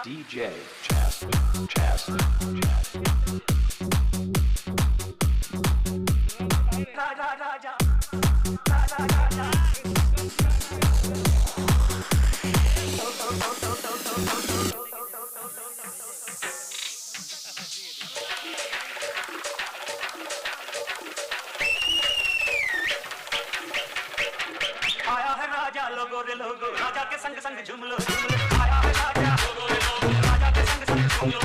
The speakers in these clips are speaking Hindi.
DJ Jasmine, Jasmine, Jasmine. आया है राजा लोगो रे लोगो राजा के संग संग झूम लो आया है राजा लोगो रे लोगो राजा के संग संग झूम लो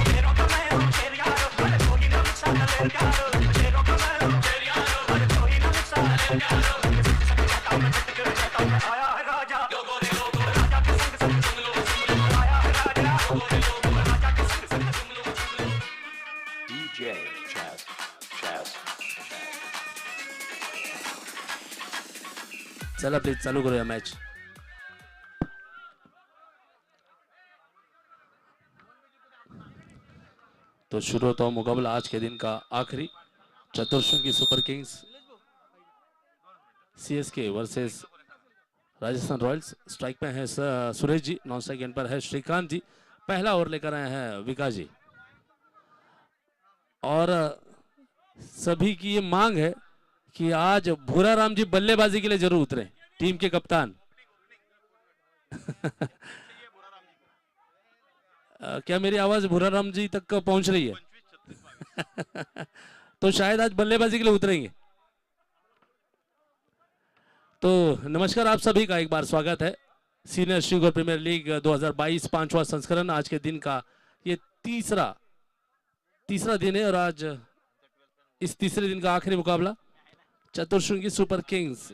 शेरों का मैं हूँ शेर यारो अरे कोई ना नुकसान ले यारो शेरों का मैं हूँ शेर यारो अरे कोई ना नुकसान ले यारो आया है राजा लोगो रे लोगो राजा के संग संग झूम लो आया है राजा लोगो रे लोगो राजा के संग संग झूम लो DJ Jasmine. चला प्लीज चालू करूया मैच. तो शुरू होता हुआ मुकाबला आज के दिन का आखिरी Chaturshringi Super Kings CSK versus Rajasthan Royals. Strike पे है Suresh ji, non strike end पर है श्रीकांत जी. पहला ओवर लेकर आए हैं विकास जी और सभी की ये मांग है कि आज भूरा राम जी बल्लेबाजी के लिए जरूर उतरे, टीम के कप्तान. क्या मेरी आवाज भूरा राम जी तक पहुंच रही है? तो शायद आज बल्लेबाजी के लिए उतरेंगे. तो नमस्कार आप सभी का एक बार स्वागत है सीनियर श्रीगोर प्रीमियर लीग 2022 पांचवा संस्करण. आज के दिन का ये तीसरा दिन है और आज इस तीसरे दिन का आखिरी मुकाबला Chaturshringi Super Kings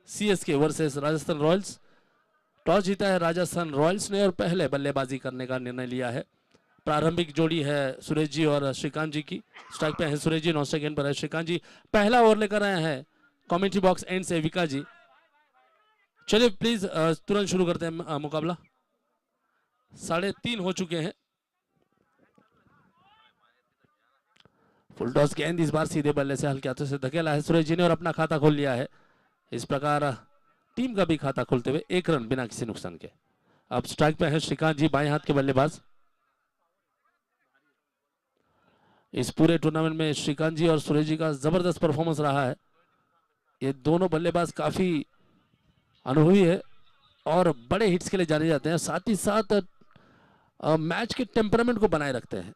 CSK versus Rajasthan Royals. Toss जीता है राजस्थान रॉयल्स ने और पहले बल्लेबाजी करने का निर्णय लिया है. प्रारंभिक जोड़ी है सुरेश जी और श्रीकांत जी की. स्ट्राइक पे है Suresh ji, non strike end पर है श्रीकांत जी. पहला ओवर लेकर आए हैं कमेंट्री बॉक्स एंड से विकास जी. चलिए प्लीज तुरंत शुरू करते हैं मुकाबला. 3:30 हो चुके हैं. फुल टॉस गेंद इस बार सीधे बल्ले से हल्के हाथों से धकेला है सुरेश जी ने और अपना खाता खोल लिया है. इस प्रकार टीम का भी खाता खोलते हुए 1 रन बिना किसी नुकसान के. अब स्ट्राइक पे है श्रीकांत जी, बाएं हाथ के बल्लेबाज. इस पूरे टूर्नामेंट में श्रीकांत जी और सुरेश जी का जबरदस्त परफॉर्मेंस रहा है. ये दोनों बल्लेबाज काफी अनुभवी है और बड़े हिट्स के लिए जाने जाते हैं. साथ ही साथ मैच के टेम्परामेंट को बनाए रखते हैं.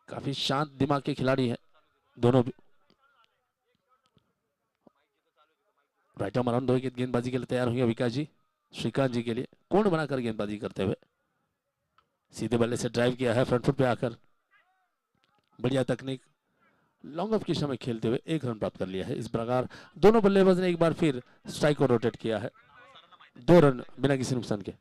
काफी शांत दिमाग के खिलाड़ी हैं दोनों भी. राइट आर्म अराउंड 2 विकेट गेंदबाजी के लिए तैयार होंगे विकास जी. श्रीकांत जी के लिए कोण बनाकर गेंदबाजी करते हुए सीधे बल्ले से ड्राइव किया है फ्रंट फुट पे आकर. बढ़िया तकनीक, लॉन्ग ऑफ की दिशा में खेलते हुए 1 रन प्राप्त कर लिया है. इस प्रकार दोनों बल्लेबाज ने एक बार फिर स्ट्राइक को रोटेट किया है. 2 रन बिना किसी नुकसान के.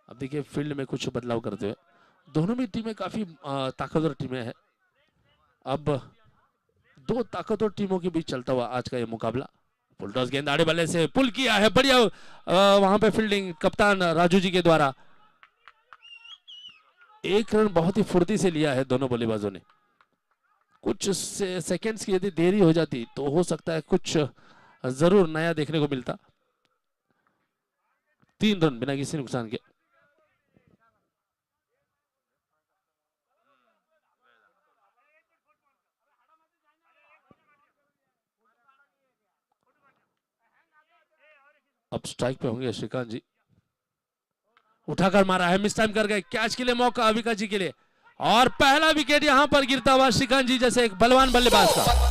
अब देखिए फील्ड में कुछ बदलाव करते हुए दोनों भी टीमें काफी ताकतवर टीमें हैं. अब 2 ताकतवर टीमों के बीच चलता हुआ आज का ये मुकाबला. फुल टॉस गेंद आड़े बल्ले से पुल किया है. बढ़िया वहां पे फील्डिंग कप्तान राजू जी के द्वारा. 1 रन बहुत ही फुर्ती से लिया है दोनों बल्लेबाजों ने. कुछ सेकंड्स की यदि देरी हो जाती तो हो सकता है कुछ जरूर नया देखने को मिलता. 3 रन बिना किसी नुकसान के. अब स्ट्राइक पे होंगे श्रीकांत जी. उठाकर मारा है, मिस टाइम कर गए. कैच के लिए मौका विकास जी के लिए और पहला विकेट यहां पर गिरता हुआ श्रीकांत जी जैसे एक बलवान बल्लेबाज का.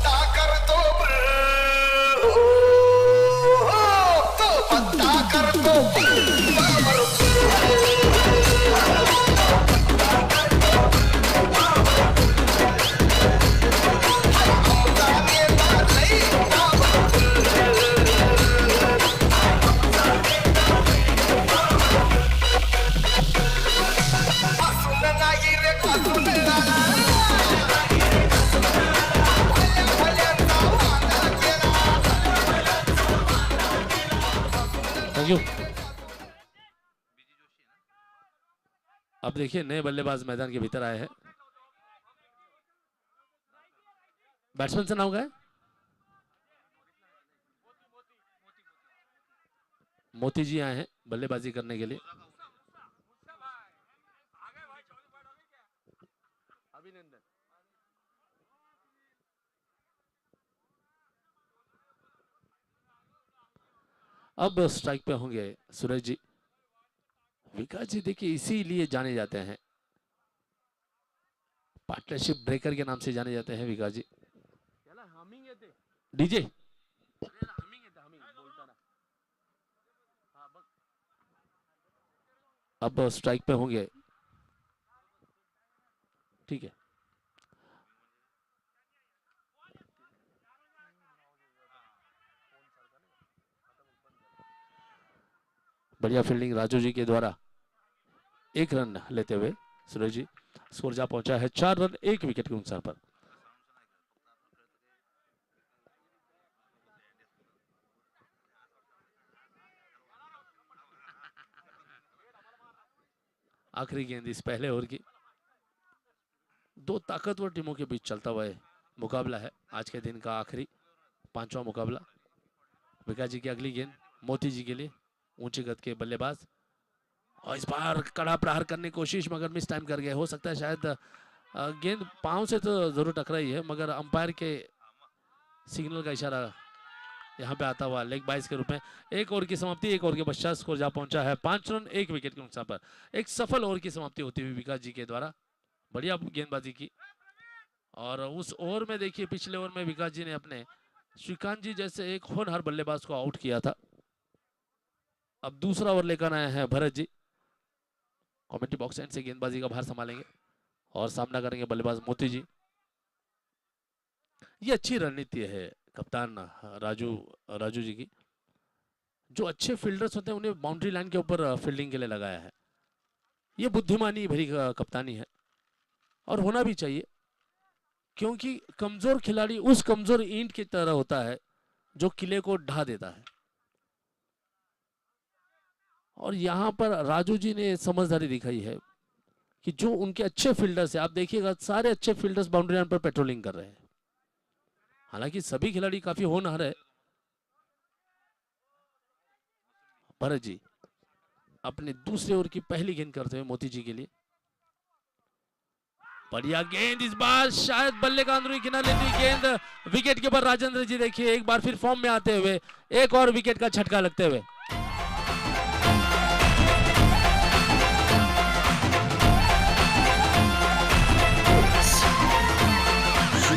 Thank you. अब देखिए नए बल्लेबाज मैदान के भीतर आए हैं। बैट्समैन से नाम क्या है? मोती जी आए हैं बल्लेबाजी करने के लिए। अभिनंदन। अब स्ट्राइक पे होंगे सूरज जी। विकास जी देखिए इसीलिए जाने जाते हैं, पार्टनरशिप ब्रेकर के नाम से जाने जाते हैं विकास जी। डीजे अब स्ट्राइक पे होंगे, ठीक है। बढ़िया फील्डिंग राजू जी के द्वारा, 1 रन लेते हुए सूरज जी स्कोर जा पहुंचा है 4 रन 1 विकेट के नुकसान पर। आखिरी गेंद इस पहले ओवर की। दो ताकतवर टीमों के बीच चलता हुआ मुकाबला है, आज के दिन का आखिरी 5वां मुकाबला। विकास जी की अगली गेंद मोती जी के लिए, ऊंची गति के बल्लेबाज, और इस बार कड़ा प्रहार करने की कोशिश मगर मिस टाइम कर गए। हो सकता है शायद गेंद पांव से तो जरूर टकराई है, मगर अंपायर के सिग्नल का इशारा यहाँ पे आता हुआ लेग बाइस के रूप में। 1 ओवर की समाप्ति, 1 ओवर के पश्चात स्कोर जा पहुंचा है 5 रन 1 विकेट के नुकसान पर। एक सफल ओवर की समाप्ति होती हुई विकास जी के द्वारा, बढ़िया गेंदबाजी की। और उस ओवर में देखिए पिछले ओवर में विकास जी ने अपने श्रीकांत जी जैसे एक होनहार बल्लेबाज को आउट किया था। अब दूसरा ओवर लेकर आए हैं Bharat ji, commentary box and से गेंदबाजी का भार संभालेंगे और सामना करेंगे बल्लेबाज मोती जी। ये अच्छी रणनीति है कप्तान राजू जी की। जो अच्छे फील्डर्स होते हैं उन्हें बाउंड्री लाइन के ऊपर फील्डिंग के लिए लगाया है। ये बुद्धिमानी भरी कप्तानी है और होना भी चाहिए, क्योंकि कमजोर खिलाड़ी उस कमजोर ईंट की तरह होता है जो किले को ढा देता है। और यहाँ पर राजू जी ने समझदारी दिखाई है कि जो उनके अच्छे फील्डर्स है, आप देखिएगा सारे अच्छे फील्डर्स बाउंड्री लाइन पर पेट्रोलिंग कर रहे हैं। हालांकि सभी खिलाड़ी काफी होनहार है। भरत जी अपने दूसरे ओवर की पहली गेंद करते हुए मोती जी के लिए, बढ़िया गेंद, इस बार शायद बल्ले का अंदरूनी किनारे लेती गेंद विकेट के ऊपर। राजेंद्र जी देखिए एक बार फिर फॉर्म में आते हुए एक और विकेट का झटका लगते हुए।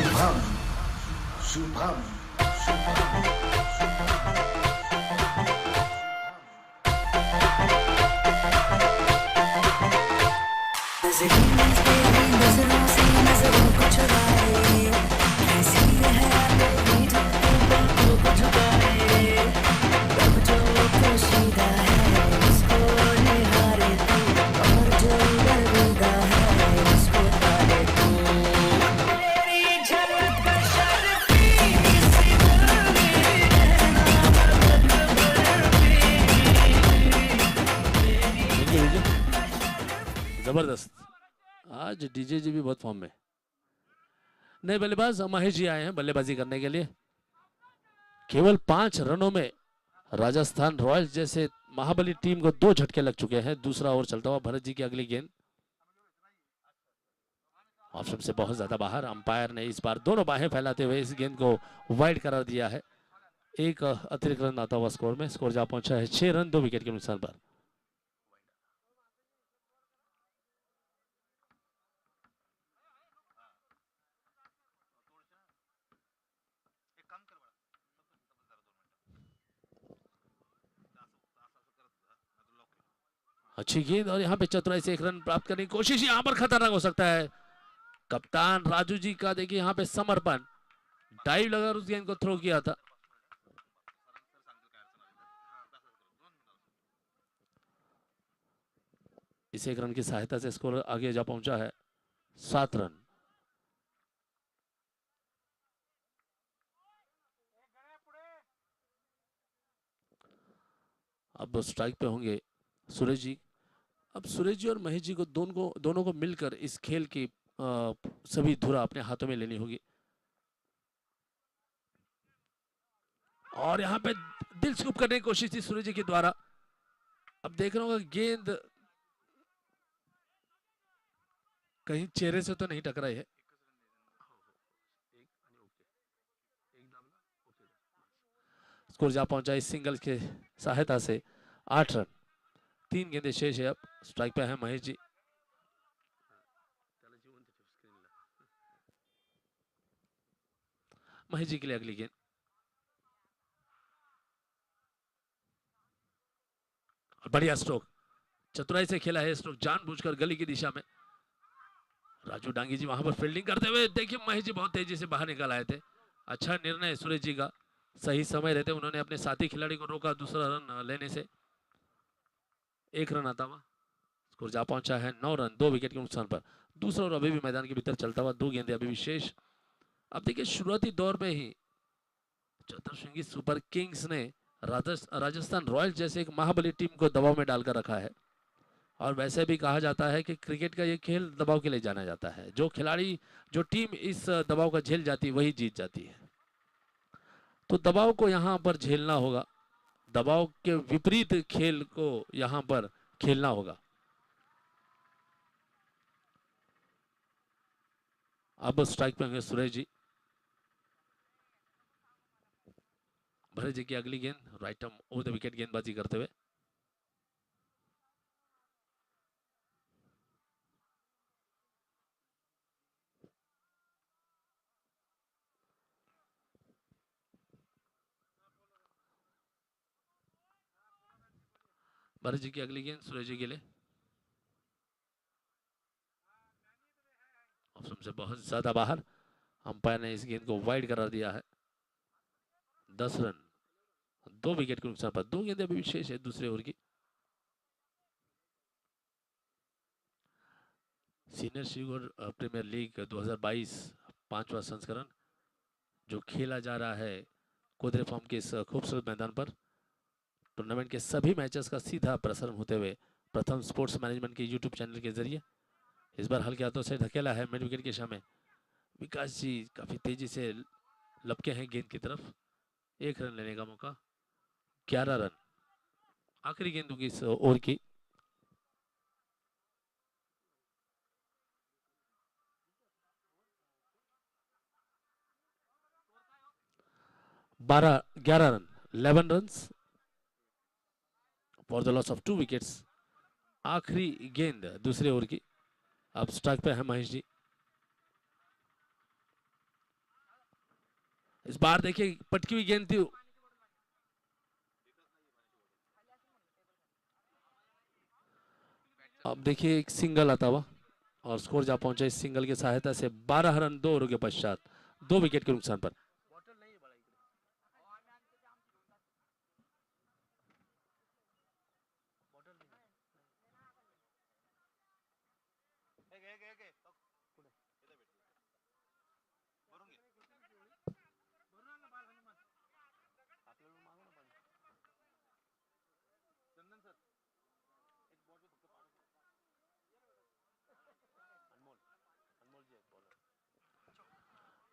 शुभम शुभम नजरों से नजरों को चुराए, कैसी है बातों को झुकाए, अब जो पोशीदा है उसको निहारे तू, और जो दरवेदा है उसको तारे तू। मेरी झलक का शर्फी किसी दिल में रहना जबरदस्त, आज डीजे जी भी बहुत फॉर्म में। नए बल्लेबाज महेश जी आए हैं बल्लेबाजी करने के लिए। केवल 5 रनों में राजस्थान रॉयल्स जैसे महाबली टीम को 2 झटके लग चुके हैं। दूसरा ओवर चलता हुआ भरत जी की अगली गेंद ऑप्शन से बहुत ज्यादा बाहर। अंपायर ने इस बार दोनों बाहें फैलाते हुए इस गेंद को वाइड करार दिया है। एक अतिरिक्त रन आता हुआ स्कोर में, स्कोर जा पहुंचा है 6 रन 2 विकेट के नुकसान पर। अच्छी गेंद और यहाँ पे चतुराई से 1 रन प्राप्त करने की कोशिश, यहाँ पर खतरनाक हो सकता है। कप्तान राजू जी का देखिए यहाँ पे समर्पण, डाइव लगाकर उस गेंद को थ्रो किया था। इस 1 रन की सहायता से स्कोर आगे जा पहुंचा है 7 रन। अब स्ट्राइक पे होंगे सूरज जी। अब सुरेश जी और महेश जी को दोनों को मिलकर इस खेल की सभी धुरा अपने हाथों में लेनी होगी। और यहाँ पे दिल स्कूप करने की कोशिश थी सूरज जी के द्वारा। अब देख रहा हूँ गेंद कहीं चेहरे से तो नहीं टकराई है। स्कोर जा पहुंचा इस सिंगल के सहायता से 8 रन। 3 गेंदें शेष है। अब स्ट्राइक पे है महेश जी। महेश जी के लिए अगली गेंद। बढ़िया स्ट्रोक, चतुराई से खेला है स्ट्रोक, जानबूझकर गली की दिशा में। राजू डांगी जी वहां पर फील्डिंग करते हुए देखिए महेश जी बहुत तेजी से बाहर निकल आए थे। अच्छा निर्णय सुरेश जी का, सही समय रहते उन्होंने अपने साथी खिलाड़ी को रोका दूसरा रन लेने से। 1 रन आता हुआ स्कोर जा पहुंचा है 9 रन 2 विकेट के नुकसान पर। दूसरा ओवर अभी भी मैदान के भीतर चलता हुआ, 2 गेंदें अभी भी शेष। अब देखिए शुरुआती दौर में ही चतुर्श्रृंगी सुपर किंग्स ने राजस्थान रॉयल्स जैसे एक महाबली टीम को दबाव में डालकर रखा है। और वैसे भी कहा जाता है कि क्रिकेट का ये खेल दबाव के लिए जाना जाता है। जो खिलाड़ी, जो टीम इस दबाव का झेल जाती है वही जीत जाती है। तो दबाव को यहाँ पर झेलना होगा, दबाव के विपरीत खेल को यहाँ पर खेलना होगा। अब स्ट्राइक पे होंगे सुरेश जी। भरत जी की अगली गेंद, right arm over the wicket गेंदबाजी करते हुए। भरत जी की अगली गेंद सुरेश जी के लिए। ऑप्शन से बहुत ज्यादा बाहर, अंपायर ने इस गेंद को वाइड करार दिया है। 10 रन 2 विकेट के नुकसान पर। 2 गेंदें अभी शेष है दूसरे ओवर की। सीनियर श्रीगोर प्रीमियर लीग 2022 5वां संस्करण जो खेला जा रहा है कोदरे फार्म के इस खूबसूरत मैदान पर। टूर्नामेंट के सभी मैचेस का सीधा प्रसारण होते हुए प्रथम स्पोर्ट्स मैनेजमेंट के यूट्यूब चैनल के जरिए। इस बार हल्के हाथों से धकेला है मिड विकेट के समय। विकास जी काफी तेजी से लपके हैं गेंद की तरफ। 1 रन लेने का मौका, 11 रन आखिरी गेंद होगी इस ओवर की। बारह 11 run 11 run for the loss of 2 wickets. आखिरी गेंद दूसरे ओवर की। अब स्ट्राइक पे है महेश जी। इस बार देखिए पटकी हुई गेंद थी। अब देखिए एक सिंगल आता हुआ और स्कोर जा पहुंचा इस सिंगल की सहायता से 12 रन 2 ओवरों के पश्चात 2 विकेट के नुकसान पर।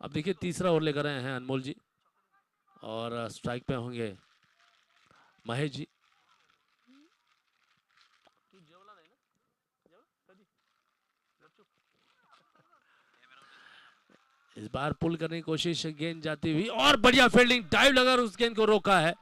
अब देखिए तीसरा ओवर लेकर आए हैं अनमोल जी और स्ट्राइक पे होंगे महेश जी। इस बार पुल करने की कोशिश, गेंद जाती हुई और बढ़िया फील्डिंग, डाइव लगाकर उस गेंद को रोका है।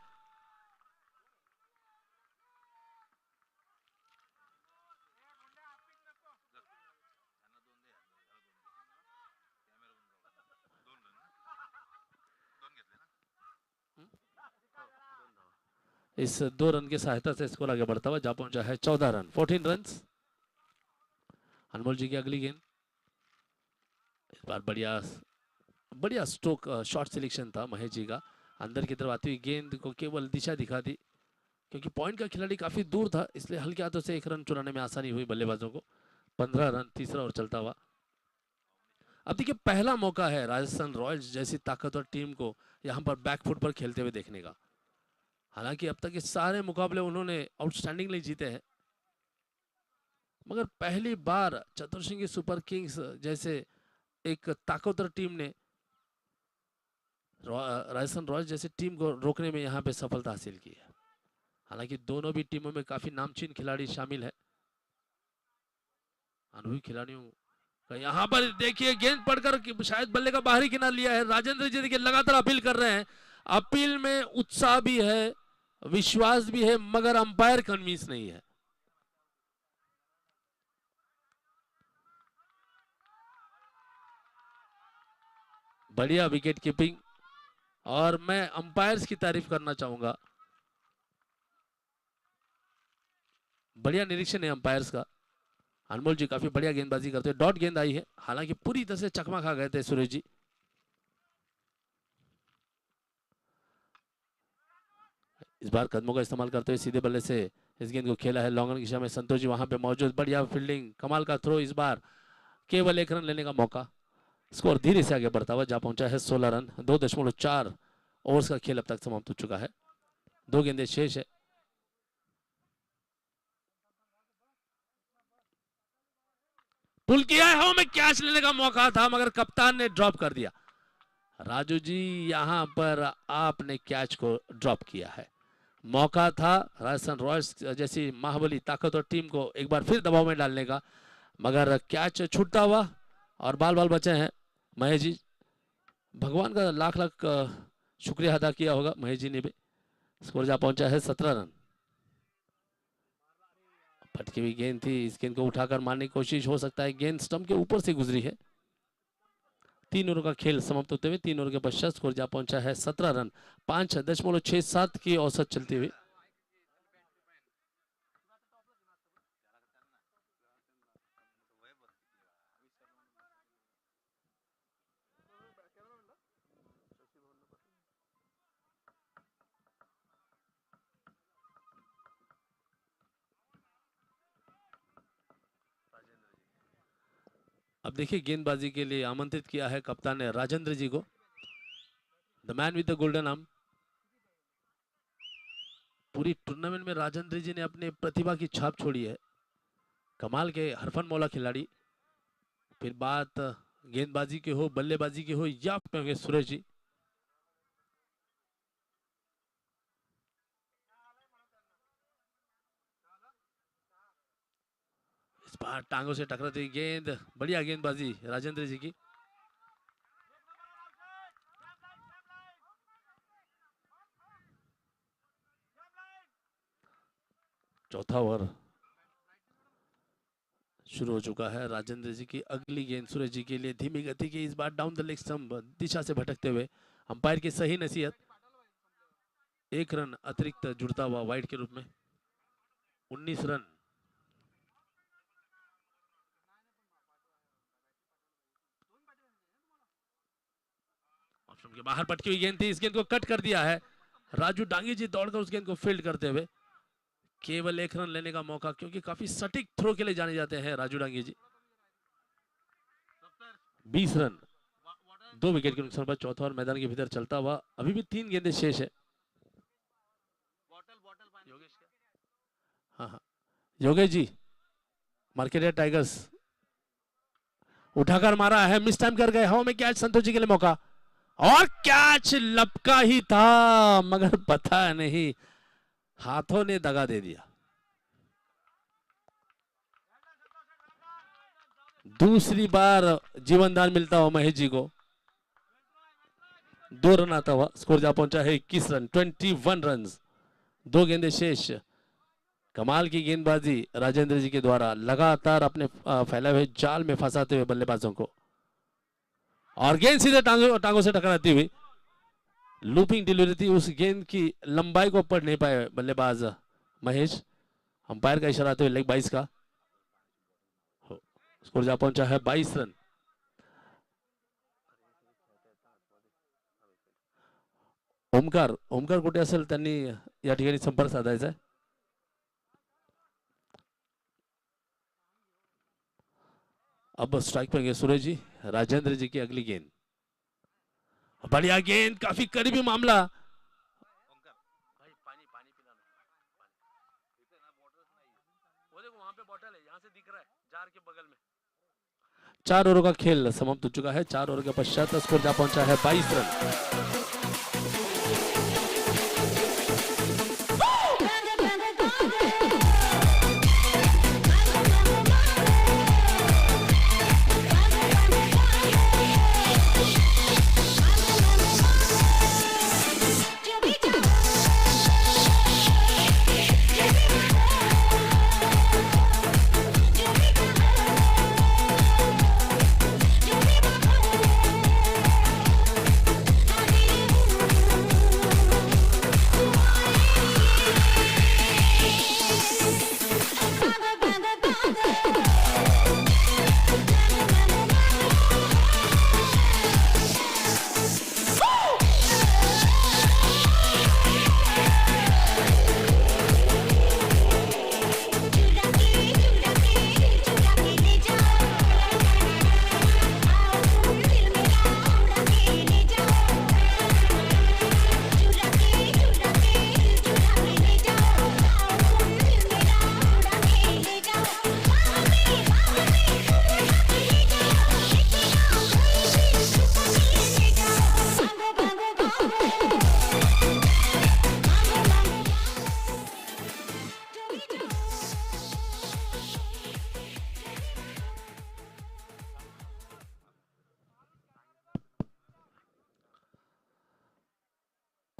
इस 2 रन की सहायता से स्कोर आगे बढ़ता हुआ जा पहुंचा है 14 रन 14 रन। अनमोल जी की अगली गेंद। इस बार बढ़िया स्ट्रोक, शॉट सिलेक्शन था महेश जी का। अंदर की तरफ आती हुई गेंद को केवल दिशा दिखा दी, क्योंकि पॉइंट का खिलाड़ी काफी दूर था, इसलिए हल्के हाथों से 1 रन चुराने में आसानी हुई बल्लेबाजों को। 15 रन तीसरा ओवर चलता हुआ। अब देखिए पहला मौका है राजस्थान रॉयल्स जैसी ताकतवर टीम को यहाँ पर बैकफुट पर खेलते हुए देखने का। हालांकि अब तक के सारे मुकाबले उन्होंने आउटस्टैंडिंगली जीते हैं। मगर पहली बार चतुर्सिंगी सुपर किंग्स जैसे एक ताकतवर टीम ने राजस्थान रॉयल्स जैसी टीम को रोकने में यहाँ पे सफलता हासिल की है। हालांकि दोनों भी टीमों में काफी नामचीन खिलाड़ी शामिल है। अनुभवी खिलाड़ियों का यहाँ पर देखिए गेंद पड़कर शायद बल्ले का बाहरी किनारा लिया है। राजेंद्र जी देखिए लगातार अपील कर रहे हैं। अपील में उत्साह भी है, विश्वास भी है, मगर अंपायर कन्विंस नहीं है। बढ़िया विकेट कीपिंग और मैं अंपायर्स की तारीफ करना चाहूंगा। बढ़िया निरीक्षण है अंपायर्स का। अनमोल जी काफी बढ़िया गेंदबाजी करते हैं। डॉट गेंद आई है, हालांकि पूरी तरह से चकमा खा गए थे सुरेश जी। इस बार कदमों का इस्तेमाल करते हुए सीधे बल्ले से इस गेंद को खेला है लॉन्ग रन की दिशा में। संतोष जी वहां पे मौजूद, बढ़िया फील्डिंग, कमाल का थ्रो। इस बार केवल 1 रन लेने का मौका। स्कोर धीरे से आगे बढ़ता हुआ जा पहुंचा है 16 रन। 2.4 ओवर्स का खेल अब तक समाप्त हो चुका है। 2 गेंदें शेष है। पुल किया है, हवा में कैच लेने का मौका था मगर कप्तान ने ड्रॉप कर दिया। राजू जी यहां पर आपने कैच को ड्रॉप किया है। मौका था राजस्थान रॉयल्स जैसी महाबली ताकतवर टीम को एक बार फिर दबाव में डालने का, मगर कैच छूटता हुआ और बाल बाल बचे हैं। महेश जी, भगवान का लाख लाख शुक्रिया अदा किया होगा महेश जी ने भी। स्कोर जा पहुंचा है 17 रन। फटकी हुई गेंद थी, इस गेंद को उठाकर मारने की कोशिश, हो सकता है गेंद स्टंप के ऊपर से गुजरी है। 3 ओवर का खेल समाप्त होते हुए 3 ओवर के पश्चात स्कोर जा पहुंचा है 17 रन। 5.67 की औसत चलती हुई। अब देखिए गेंदबाजी के लिए आमंत्रित किया है कप्तान ने राजेंद्र जी को, the man with the golden arm. पूरी टूर्नामेंट में राजेंद्र जी ने अपने प्रतिभा की छाप छोड़ी है। कमाल के हरफन मौला खिलाड़ी। फिर बात गेंदबाजी की हो, बल्लेबाजी की हो या सुरेश जी, इस बार टांगों से टकराती गेंद, बढ़िया गेंदबाजी राजेंद्र जी की। चौथा ओवर शुरू हो चुका है। राजेंद्र जी की अगली गेंद सुरेश जी के लिए धीमी गति की, इस बार डाउन द लेग स्टंप दिशा से भटकते हुए। अंपायर की सही नसीहत, 1 रन अतिरिक्त जुड़ता हुआ वाइड के रूप में। 19 रन। ऑप्शन के बाहर पटकी हुई गेंद थी, इस गेंद को कट कर दिया है। राजू डांगी जी दौड़कर उस गेंद को फील्ड करते हुए केवल 1 रन लेने का मौका, क्योंकि काफी सटीक थ्रो के लिए जाने जाते हैं राजू डांगी जी। 20 रन, 2 विकेट के नुकसान पर चौथा ओवर मैदान के भीतर चलता हुआ। अभी भी 3 गेंदें शेष है। हाँ, योगेश जी, मार्केट टाइगर्स उठाकर मारा है, मिस टाइम कर गए। हवा में कैच, संतोष जी के लिए मौका और कैच लपका ही था मगर पता नहीं हाथों ने दगा दे दिया। दूसरी बार जीवनदान मिलता हुआ महेश जी को। 2 रन आता हुआ, स्कोर जा पहुंचा है 21 रन, 21 रन। 2 गेंदें शेष। कमाल की गेंदबाजी राजेंद्र जी के द्वारा, लगातार अपने फैलाए हुए जाल में फंसाते हुए बल्लेबाजों को, और गेंद सीधे टांगों से टकराती हुई। लूपिंग डिलीवरी थी, उस गेंद की लंबाई को पढ़ नहीं पाए बल्लेबाज महेश। अंपायर का इशारा आते हुए लेग 22 का। स्कोर जा पहुंचा है 22 रन। ओमकार कुठे असेल त्यांनी या ठिकाणी संपर्क साधायचा आहे। अब स्ट्राइक पर गए सुरेश जी। राजेंद्र जी की अगली गेंद, बढ़िया गेंद, काफी करीबी मामला। वहां पे बॉटल है, यहाँ से दिख रहा है जार के बगल में। 4 ओवरों का खेल समाप्त हो चुका है। 4 ओवर के पश्चात स्कोर जा पहुंचा है 22 रन।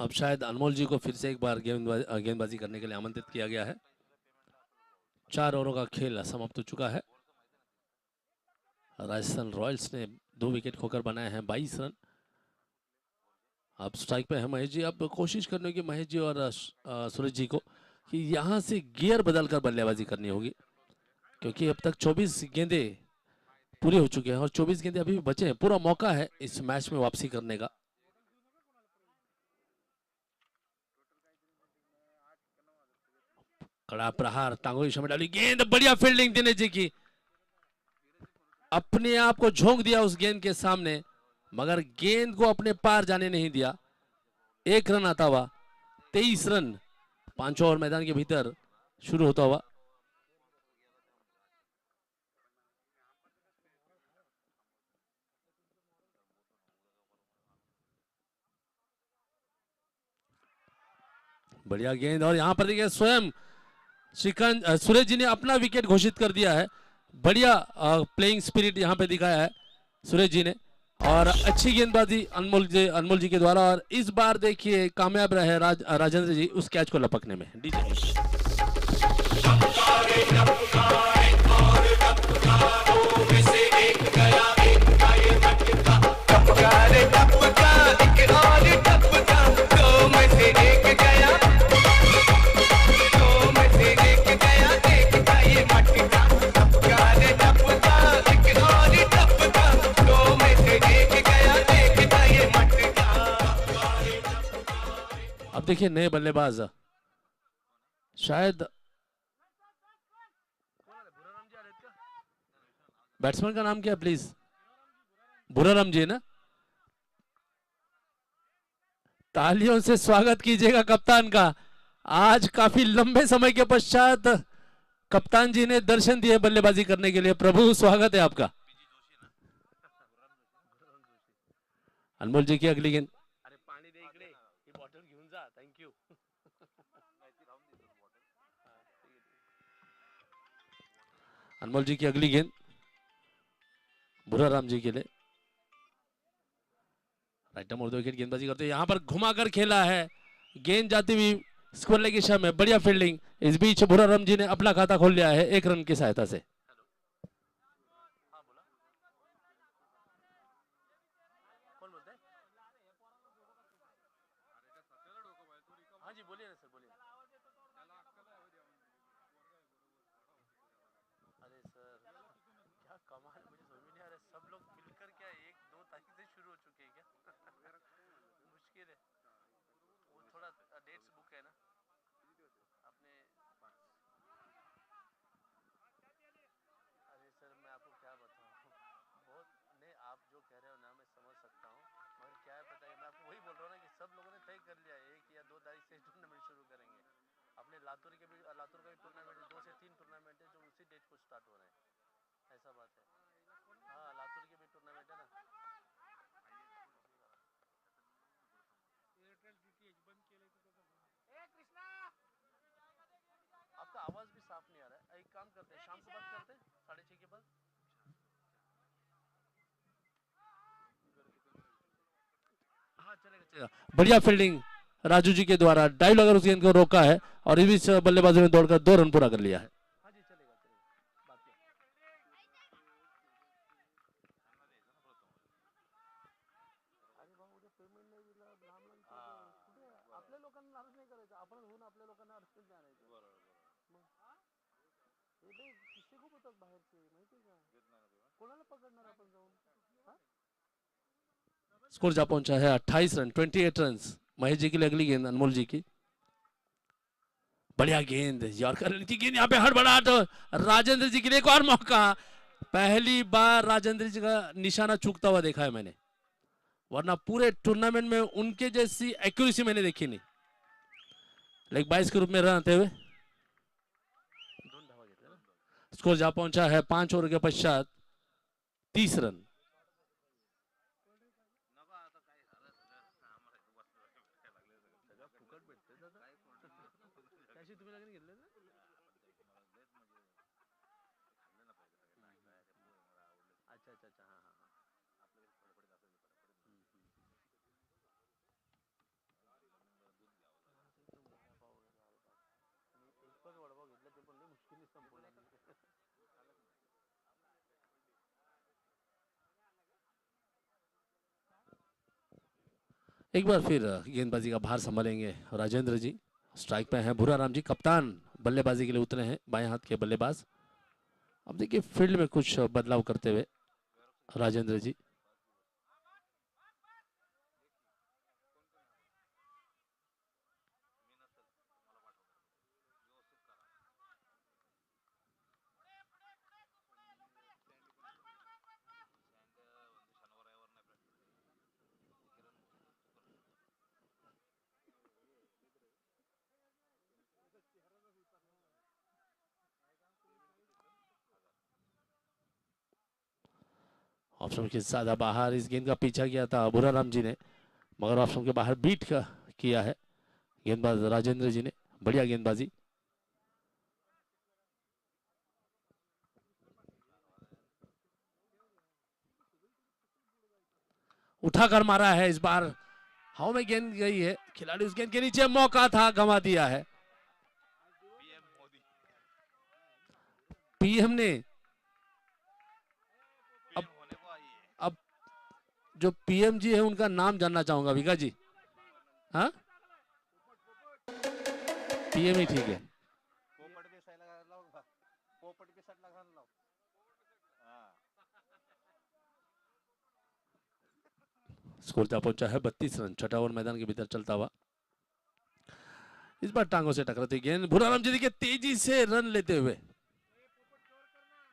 अब शायद अनमोल जी को फिर से एक बार गेंदबाजी करने के लिए आमंत्रित किया गया है। 4 ओवरों का खेल समाप्त हो चुका है। राजस्थान रॉयल्स ने 2 विकेट खोकर बनाए हैं 22 रन। अब स्ट्राइक पे है महेश जी। अब कोशिश करने की महेश जी और सूरज जी को कि यहाँ से गियर बदलकर बल्लेबाजी करनी होगी, क्योंकि अब तक 24 गेंदे पूरे हो चुके हैं और 24 गेंदे अभी भी बचे हैं। पूरा मौका है इस मैच में वापसी करने का। कड़ा प्रहार, टांगों की दिशा में डाली गेंद, बढ़िया फील्डिंग दिनेश जी की। अपने आप को झोंक दिया उस गेंद के सामने, मगर गेंद को अपने पार जाने नहीं दिया। 1 रन आता हुआ। 23 रन 5 ओवर मैदान के भीतर शुरू होता हुआ। बढ़िया गेंद, और यहां पर देखिए स्वयं श्रीकांत सुरेश जी ने अपना विकेट घोषित कर दिया है। बढ़िया प्लेइंग स्पिरिट यहां पे दिखाया है सुरेश जी ने, और अच्छी गेंदबाजी अनमोल जी के द्वारा। और इस बार देखिए कामयाब रहे राजेंद्र जी उस कैच को लपकने में। अब देखिए नए बल्लेबाज, शायद बैट्समैन का नाम क्या है प्लीज? भुराराम जी ना। तालियों से स्वागत कीजिएगा कप्तान का। आज काफी लंबे समय के पश्चात कप्तान जी ने दर्शन दिए बल्लेबाजी करने के लिए। प्रभु स्वागत है आपका। अनमोल जी की अगली गेंद। अरे पानी दे इकडे, ही बॉटल घेऊन जा। Thank you. अनमोल जी की अगली गेंद भुराराम जी के लिए। राइट आर्म और 2 विकेट गेंदबाजी करते हैं। यहां पर घुमाकर खेला है, गेंद जाती हुई स्क्वायर लेग की दिशा में। बढ़िया फील्डिंग। इस बीच भुराराम जी ने अपना खाता खोल लिया है 1 रन की सहायता से। हाँ जी बोलिए ना सर, बोलिए। अरे सर क्या कमाल, मुझे समझ में नहीं आ रहा है। सब लोग मिलकर क्या 1-2 तारीख से शुरू हो चुके हैं क्या? मुश्किल है वो, थोड़ा डेट्स बुक है ना अपने। अरे सर मैं आपको क्या बताऊं, बहुत नहीं, आप जो कह रहे हो ना मैं समझ सकता हूँ, मगर क्या है पता है, मैं आपको वही बोल रहा हूँ ना कि सब लोगों ने तय कर लिया है 1 या 2 तारीख से टूर्नामेंट शुरू करेंगे। अपने लातूर का भी टूर्नामेंट 2 से 3 टूर्नामेंट है जो उसी डेट को स्टार्ट हो रहे हैं, ऐसा बात है। हाँ, लातूर के भी टूर्नामेंट है ना। आपका आवाज भी साफ नहीं आ रहा है। एक काम करते हैं, शाम को बात करते हैं 6:30 के बाद। हाँ चलेगा चलेगा। बढ़िया फील्डिंग राजू जी के द्वारा, डाइव लगाकर उस गेंद को रोका है और इस बीच बल्लेबाजी में दौड़कर 2 रन पूरा कर लिया है। हाँ जी चलेगा चलेगा, बात क्या। अरे भाऊ उद्या पेमेंट नाही दिला, लहान लहान कुठे आपल्या लोकांना नाराज नाही करायचं, आपण होऊन आपल्या लोकांना अडचण नाही आणायचं। मग हे बे किस्से खूप होतात बाहेरचे, माहिती का, कोणाला पकडणार आपण जाऊन। स्कोर जा पहुंचा है 28 रन, 28 रन। महेश जी के लिए अगली गेंद अनमोल जी की। बढ़िया गेंद, यॉर्कर की गेंद, यहाँ पे हड़बड़ाहट, राजेंद्र जी के लिए एक और मौका। पहली बार राजेंद्र जी का निशाना चूकता हुआ देखा है मैंने, वरना पूरे टूर्नामेंट में उनके जैसी एक्यूरेसी मैंने देखी नहीं। लेग 22 के रूप में रन आते हुए स्कोर जा पहुंचा है 5 ओवर के पश्चात 30 रन। अच्छा हाँ हाँ एक बार फिर गेंदबाजी का भार संभालेंगे राजेंद्र जी। स्ट्राइक पे हैं भूरा राम जी, कप्तान बल्लेबाजी के लिए उतरे हैं, बाएं हाथ के बल्लेबाज। अब देखिए फील्ड में कुछ बदलाव करते हुए राजेंद्र जी। ऑप्शन के ज्यादा बाहर इस गेंद का पीछा किया था भूरा राम जी ने, मगर ऑप्शन के बाहर बीट किया है गेंदबाज राजेंद्र जी ने। बढ़िया गेंदबाजी। उठाकर मारा है, इस बार हवा में गेंद गई है, खिलाड़ी उस गेंद के नीचे, मौका था गंवा दिया है। पीएम ने अब जो पीएम जी है उनका नाम जानना चाहूंगा विका जी। हाँ पीएम ही ठीक है। स्कोर जा पहुंचा है 32 रन, छठा ओवर मैदान के भीतर चलता हुआ। इस बार टांगों से टकराती गेंद, भूराराम जी देखिए तेजी से रन लेते हुए,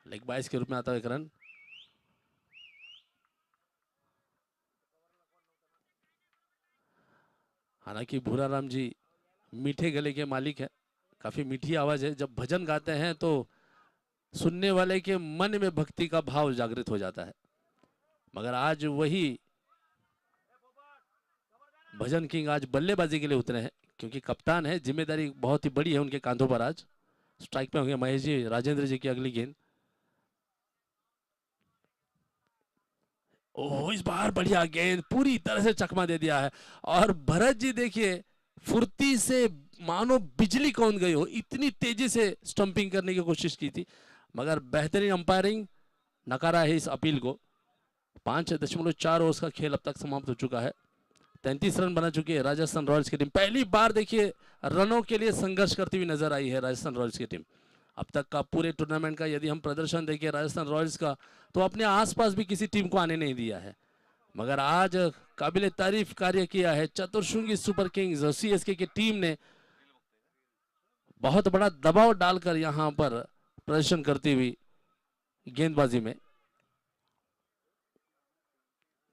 लेग 22 के रूप में आता है एक रन। हालांकि भूराराम जी मीठे गले के मालिक है, काफी मीठी आवाज है, जब भजन गाते हैं तो सुनने वाले के मन में भक्ति का भाव जागृत हो जाता है। मगर आज वही भजन किंग आज बल्लेबाजी के लिए उतरे हैं, क्योंकि कप्तान है, जिम्मेदारी बहुत ही बड़ी है उनके कांधों पर। आज स्ट्राइक पे होंगे महेश जी, राजेंद्र जी की अगली गेंद। ओह इस बार बढ़िया गेंद, पूरी तरह से चकमा दे दिया है। और भरत जी देखिए फुर्ती से मानो बिजली कौन गई हो, इतनी तेजी से स्टंपिंग करने की कोशिश की थी, मगर बेहतरीन अंपायरिंग नकारा है इस अपील को। 5.4 ओवर का खेल अब तक समाप्त हो चुका है। 33 रन बना चुकी है राजस्थान रॉयल्स की टीम। पहली बार देखिए रनों के लिए संघर्ष करती हुई नजर आई है राजस्थान रॉयल्स की टीम। अब तक का पूरे टूर्नामेंट का यदि हम प्रदर्शन देखें राजस्थान रॉयल्स का, तो अपने आसपास भी किसी टीम को आने नहीं दिया है, मगर आज काबिले तारीफ कार्य किया है चतुर्शृंगी सुपर किंग्स और सीएसके की टीम ने। बहुत बड़ा दबाव डालकर यहां पर प्रदर्शन करती हुई गेंदबाजी में।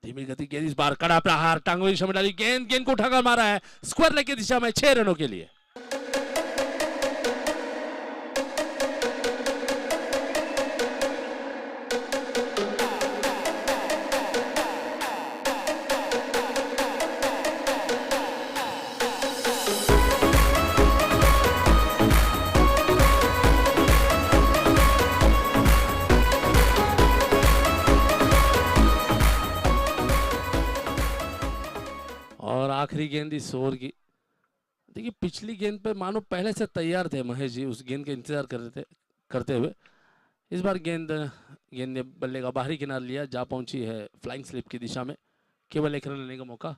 धीमी गति गेंद, इस बार कड़ा प्रहार, टांगों की दिशा में डाली गेंद, गेंद को उठाकर मारा है स्क्वायर लेग की दिशा में 6 रनों के लिए। आखिरी गेंद इस ओवर की। देखिए पिछली गेंद पे मानो पहले से तैयार थे महेश जी, उस गेंद का इंतजार कर रहे थे करते हुए। इस बार गेंद ने बल्ले का बाहरी किनारा लिया, जा पहुंची है फ्लाइंग स्लिप की दिशा में। केवल 1 रन लेने का मौका।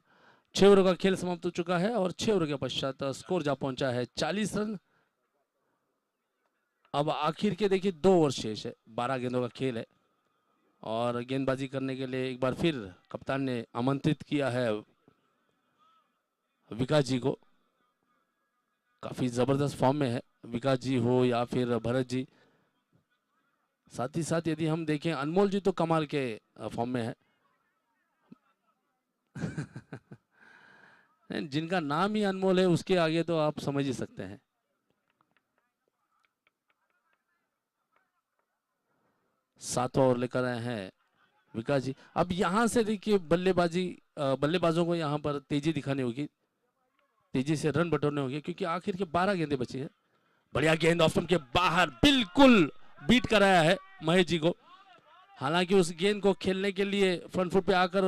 6 ओवर का खेल समाप्त हो चुका है और 6 ओवर के पश्चात स्कोर जा पहुंचा है 40 रन। अब आखिर के देखिए 2 ओवर शेष है, 12 गेंदों का खेल है और गेंदबाजी करने के लिए एक बार फिर कप्तान ने आमंत्रित किया है विकास जी को। काफी जबरदस्त फॉर्म में है विकास जी हो या फिर भरत जी। साथ ही साथ यदि हम देखें अनमोल जी तो कमाल के फॉर्म में है। जिनका नाम ही अनमोल है उसके आगे तो आप समझ ही सकते हैं। सातवां ओवर लेकर आए हैं विकास जी। अब यहां से देखिए बल्लेबाजों को यहां पर तेजी दिखानी होगी, तेजी से रन बटोरने होंगे क्योंकि आखिर के 12 गेंदें बची हैं। बढ़िया गेंद ऑफ स्टंप के बाहर, बिल्कुल बीट कराया है महेश जी को। हालांकि उस गेंद को खेलने के लिए फ्रंट फुट पे आकर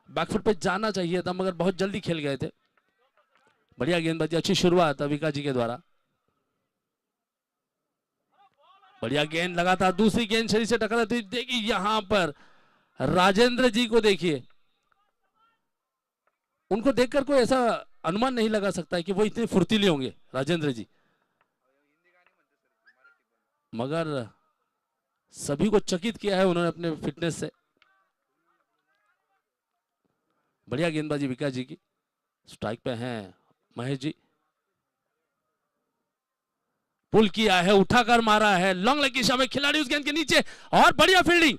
बैकफुट पे जाना चाहिए था मगर बहुत जल्दी खेल गए थे। बढ़िया गेंदबाजी, अच्छी शुरुआत विकास जी के द्वारा। बढ़िया गेंद लगातार, दूसरी गेंद शरीर से टकराती देखिए यहां पर राजेंद्र जी को देखिए, उनको देखकर कोई ऐसा अनुमान नहीं लगा सकता है कि वो इतने फुर्तीले होंगे राजेंद्र जी, मगर सभी को चकित किया है उन्होंने अपने फिटनेस से। बढ़िया गेंदबाजी विकास जी की। स्ट्राइक पे हैं महेश जी, पुल किया है, उठाकर मारा है लॉन्ग लेग की दिशा में, खिलाड़ी उस गेंद के नीचे और बढ़िया फील्डिंग।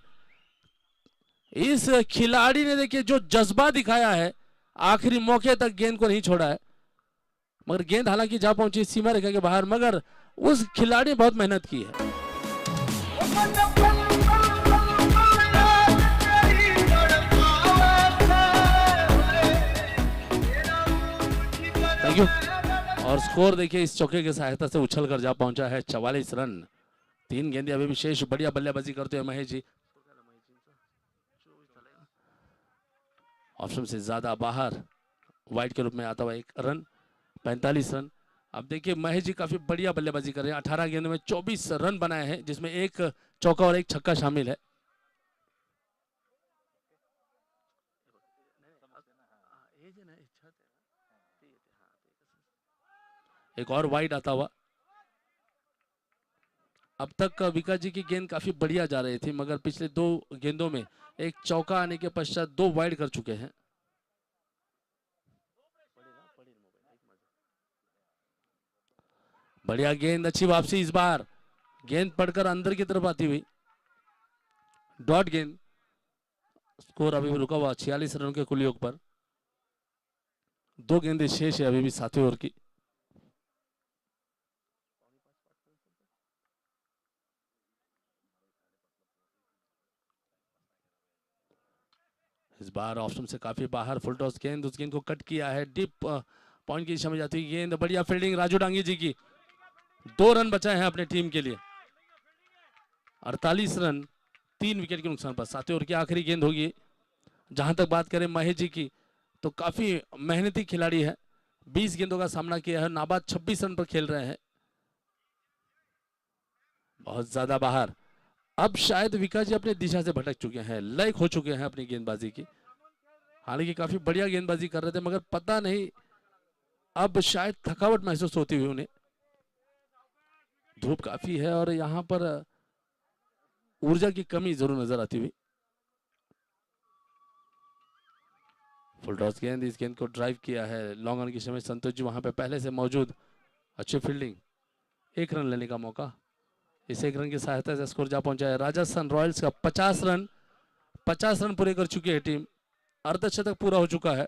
इस खिलाड़ी ने देखिए जो जज्बा दिखाया है, आखिरी मौके तक गेंद को नहीं छोड़ा है। मगर गेंद हालांकि जा पहुंची सीमा रेखा के बाहर, मगर उस खिलाड़ी ने बहुत मेहनत की है। Thank you. और स्कोर देखिए इस चौके की सहायता से उछल कर जा पहुंचा है 44 रन। 3 गेंदें अभी भी शेष। बढ़िया बल्लेबाजी करते हुए महेश जी, ऑप्शन से ज्यादा बाहर, वाइड के रूप में आता हुआ 1 रन, 45 रन। अब देखिए महेश जी काफी बढ़िया बल्लेबाजी कर रहे हैं। 18 गेंदों में 24 रन बनाए हैं जिसमें 1 चौका और 1 छक्का शामिल है। एक और वाइड आता हुआ। अब तक विकास जी की गेंद काफी बढ़िया जा रही थी मगर पिछले 2 गेंदों में 1 चौका आने के पश्चात 2 वाइड कर चुके हैं। बढ़िया गेंद, अच्छी वापसी। इस बार गेंद पड़कर अंदर की तरफ आती हुई डॉट गेंद। स्कोर अभी भी रुका हुआ 46 रन के कुल योग पर। 2 गेंदें शेष है अभी भी 7वें ओवर की। इस बार ऑप्शन से काफी बाहर, फुल टॉस गेंद, उस गेंद को कट किया है, डीप पॉइंट की दिशा में जाती हुई गेंद। बढ़िया फील्डिंग राजू डांगी जी की। 2 रन बचाए हैं अपने टीम के लिए। 48 रन 3 विकेट के नुकसान पर। 7वें ओवर की आखिरी गेंद होगी। जहां तक बात करें महेश जी की तो काफी मेहनती खिलाड़ी है। 20 गेंदों का सामना किया है, नाबाद 26 रन पर खेल रहे हैं। बहुत ज्यादा बाहर। अब शायद विकास जी अपनी दिशा से भटक चुके हैं, लय खो चुके हैं अपनी गेंदबाजी की। हालांकि काफी बढ़िया गेंदबाजी कर रहे थे मगर पता नहीं अब शायद थकावट महसूस होती हुई उन्हें। धूप काफी है और यहां पर ऊर्जा की कमी जरूर नजर आती हुई। फुल टॉस गेंद, इस गेंद को ड्राइव किया है लॉन्ग ऑन की समय। संतोष जी वहां पे पहले से मौजूद, अच्छी फील्डिंग। 1 रन लेने का मौका। इस 1 रन की सहायता से स्कोर जा पहुंचा है राजस्थान रॉयल्स का 50 रन। 50 रन पूरे कर चुकी है टीम। अर्धशतक पूरा हो चुका है।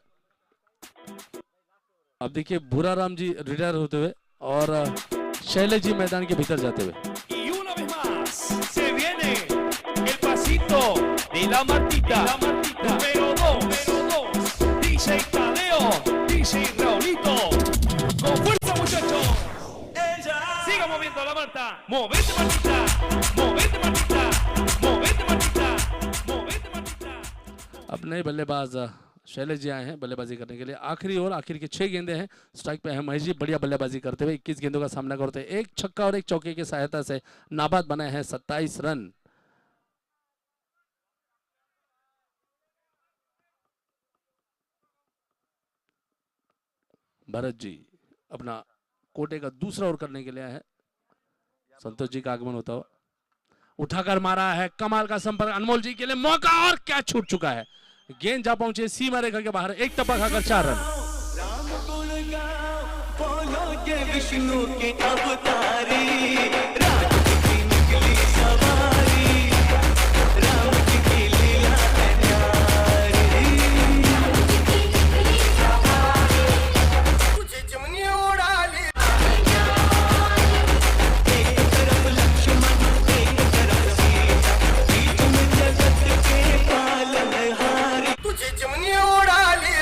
अब देखिए भूरा राम जी रिटायर होते हुए और शैलेश जी मैदान के भीतर जाते हुए। Y una vez más se viene el pasito de la Martita. Número 2, DJ Tadeo, DJ Raulito. Con fuerza muchachos. Siga moviendo la Marta. Movete Martita. Movete Martita. Movete Martita. Movete Martita. अब नए बल्लेबाज शैलेश जी आए हैं बल्लेबाजी करने के लिए। आखिरी ओवर, आखिर के 6 गेंदे हैं। स्ट्राइक पे है महेश जी, बढ़िया बल्लेबाजी करते हुए 21 गेंदों का सामना करते हैं। एक छक्का और एक चौके की सहायता से नाबाद बनाए हैं 27 रन। भरत जी अपना कोटे का दूसरा ओवर करने के लिए आए हैं। संतोष जी का आगमन होता हुआ, उठाकर मारा है, कमाल का संपर्क, अनमोल जी के लिए मौका और क्या छूट चुका है। गेंद जा पहुंचे सीमा रेखा के बाहर, एक टप्पा खाकर 4 रन। राम गुण गाओ, बोलोगे विष्णु के अवतारी, राज की निकली सवारी, राम जी की लीला है न्यारी। तुझे जमुनी उड़ा ले, एक तरफ लक्ष्मण, एक तरफ सीता, बीच में जगत के पालनहारी। तुझे जमुनी उड़ा ले,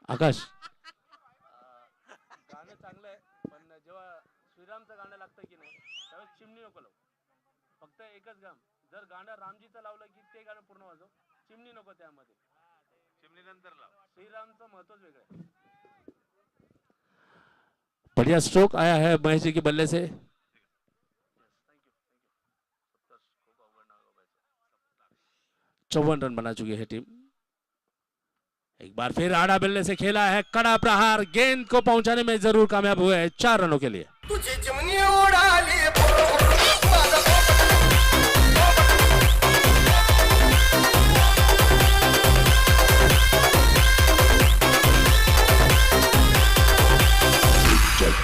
आकाश, गाणं चांगलं आहे, पण जेव्हा श्रीरामचं गाणं लागतं की नाही त्यावेळेस चिमणी नको लावू. फक्त एकच गाणं, जर गाणं रामजीचं लावलं की ते गाणं पूर्ण वाजव, चिमणी नको त्यामध्ये. चिमणी नंतर लाव, श्रीरामचं महत्वच वेगळं आहे. बढ़िया स्ट्रोक आया है महेश जी के बल्ले से। 54 रन बना चुकी है टीम। एक बार फिर आड़ा बिल्ले से खेला है, कड़ा प्रहार, गेंद को पहुंचाने में जरूर कामयाब हुए हैं 4 रनों के लिए। तुझे जमुनी उड़ा ले,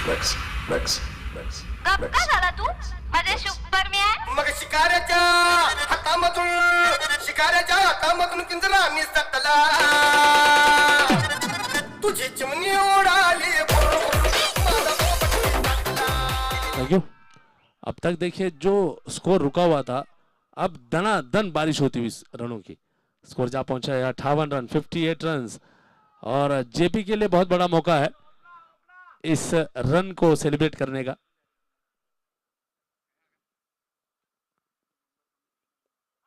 Rex, Rex, Rex, कब Rex. का झाला तू माझ्या सुपरमॅन? मग शिकाऱ्याच्या हातामधून पिंजरा मी सटला, तुझे चिमणी उडाली. Thank you. अब तक देखिए जो स्कोर रुका हुआ था, अब दनादन बारिश होती हुई रनों की। स्कोर जा पहुंचा है 58 रन, 58 रन, और जेपी के लिए बहुत बड़ा मौका है इस रन को सेलिब्रेट करने का।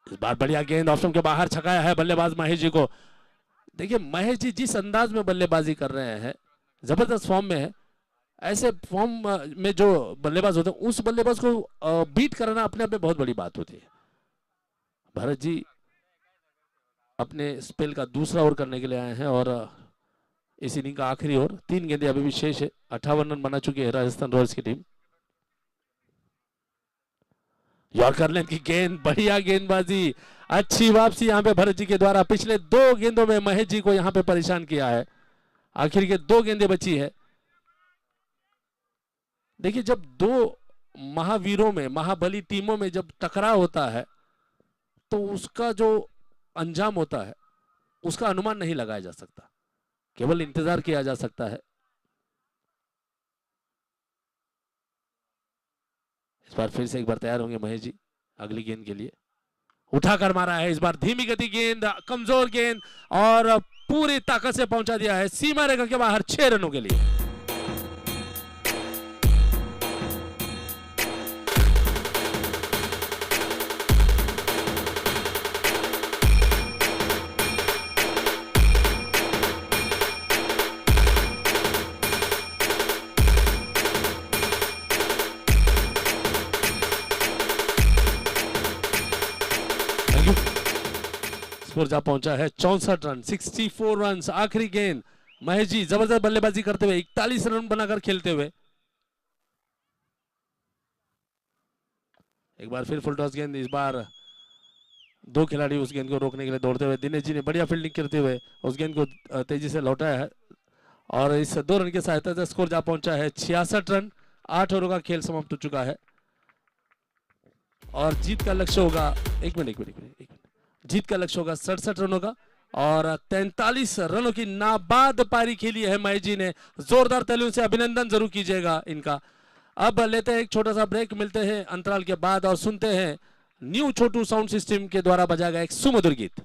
इस बार बढ़िया गेंद ऑफ स्टंप के बाहर छकाया है बल्लेबाज महेश जी को। देखिए महेश जी जिस अंदाज में बल्लेबाजी कर रहे हैं, जबरदस्त फॉर्म में है। ऐसे फॉर्म में जो बल्लेबाज होते हैं उस बल्लेबाज को बीट करना अपने आप में बहुत बड़ी बात होती है। भरत जी अपने स्पेल का दूसरा ओवर करने के लिए आए हैं और इस इनिंग का आखिरी ओवर, 3 गेंदें अभी भी शेष है। 58 रन बना चुकी है राजस्थान रॉयल्स की टीम। यॉर्कर लेंथ की गेंद, बढ़िया गेंदबाजी, अच्छी वापसी यहाँ पे भरत जी के द्वारा। पिछले 2 गेंदों में महेश जी को यहाँ पे परेशान किया है, आखिर के 2 गेंदें बची है। देखिए जब 2 महावीरों में, महाबली टीमों में जब टकराव होता है तो उसका जो अंजाम होता है उसका अनुमान नहीं लगाया जा सकता, केवल इंतजार किया जा सकता है। इस बार फिर से एक बार तैयार होंगे महेश जी अगली गेंद के लिए। उठाकर मारा है, इस बार धीमी गति गेंद, कमजोर गेंद, और पूरी ताकत से पहुंचा दिया है सीमा रेखा के बाहर 6 रनों के लिए। स्कोर जा पहुंचा है 64 रन, 64 रन। आखिरी गेंद महेश जी जबरदस्त बल्लेबाजी करते हुए 41 रन बनाकर खेलते हुए। एक बार फिर फुल टॉस गेंद, इस बार 2 खिलाड़ी उस गेंद को रोकने के लिए दौड़ते हुए। दिनेश जी ने बढ़िया फील्डिंग करते हुए उस गेंद को तेजी से लौटाया है और इस 2 रन की सहायता से स्कोर जा पहुंचा है 66 रन। 8 ओवरों का खेल समाप्त हो चुका है और जीत का लक्ष्य होगा, एक मिनट, जीत का लक्ष्य होगा 67 रनों का और 43 रनों की नाबाद पारी खेली है महेश जी ने। जोरदार तालियों से अभिनंदन जरूर कीजिएगा इनका। अब लेते हैं एक छोटा सा ब्रेक, मिलते हैं अंतराल के बाद और सुनते हैं न्यू छोटू साउंड सिस्टम के द्वारा बजाया गया एक सुमधुर गीत।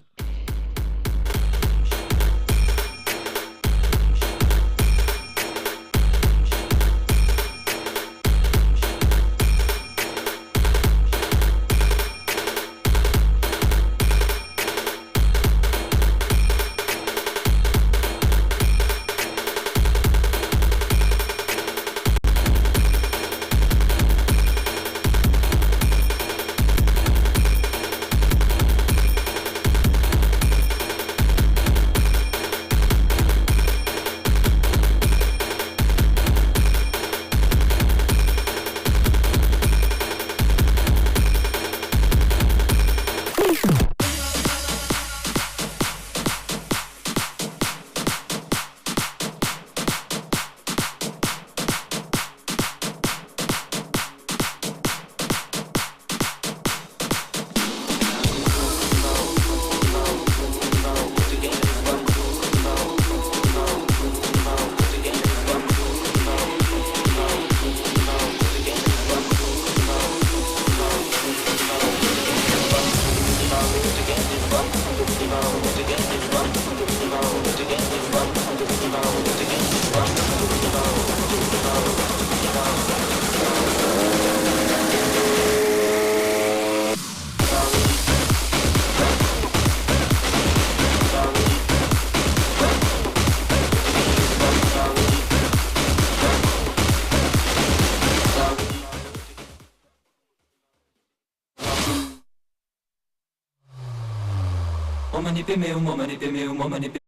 mani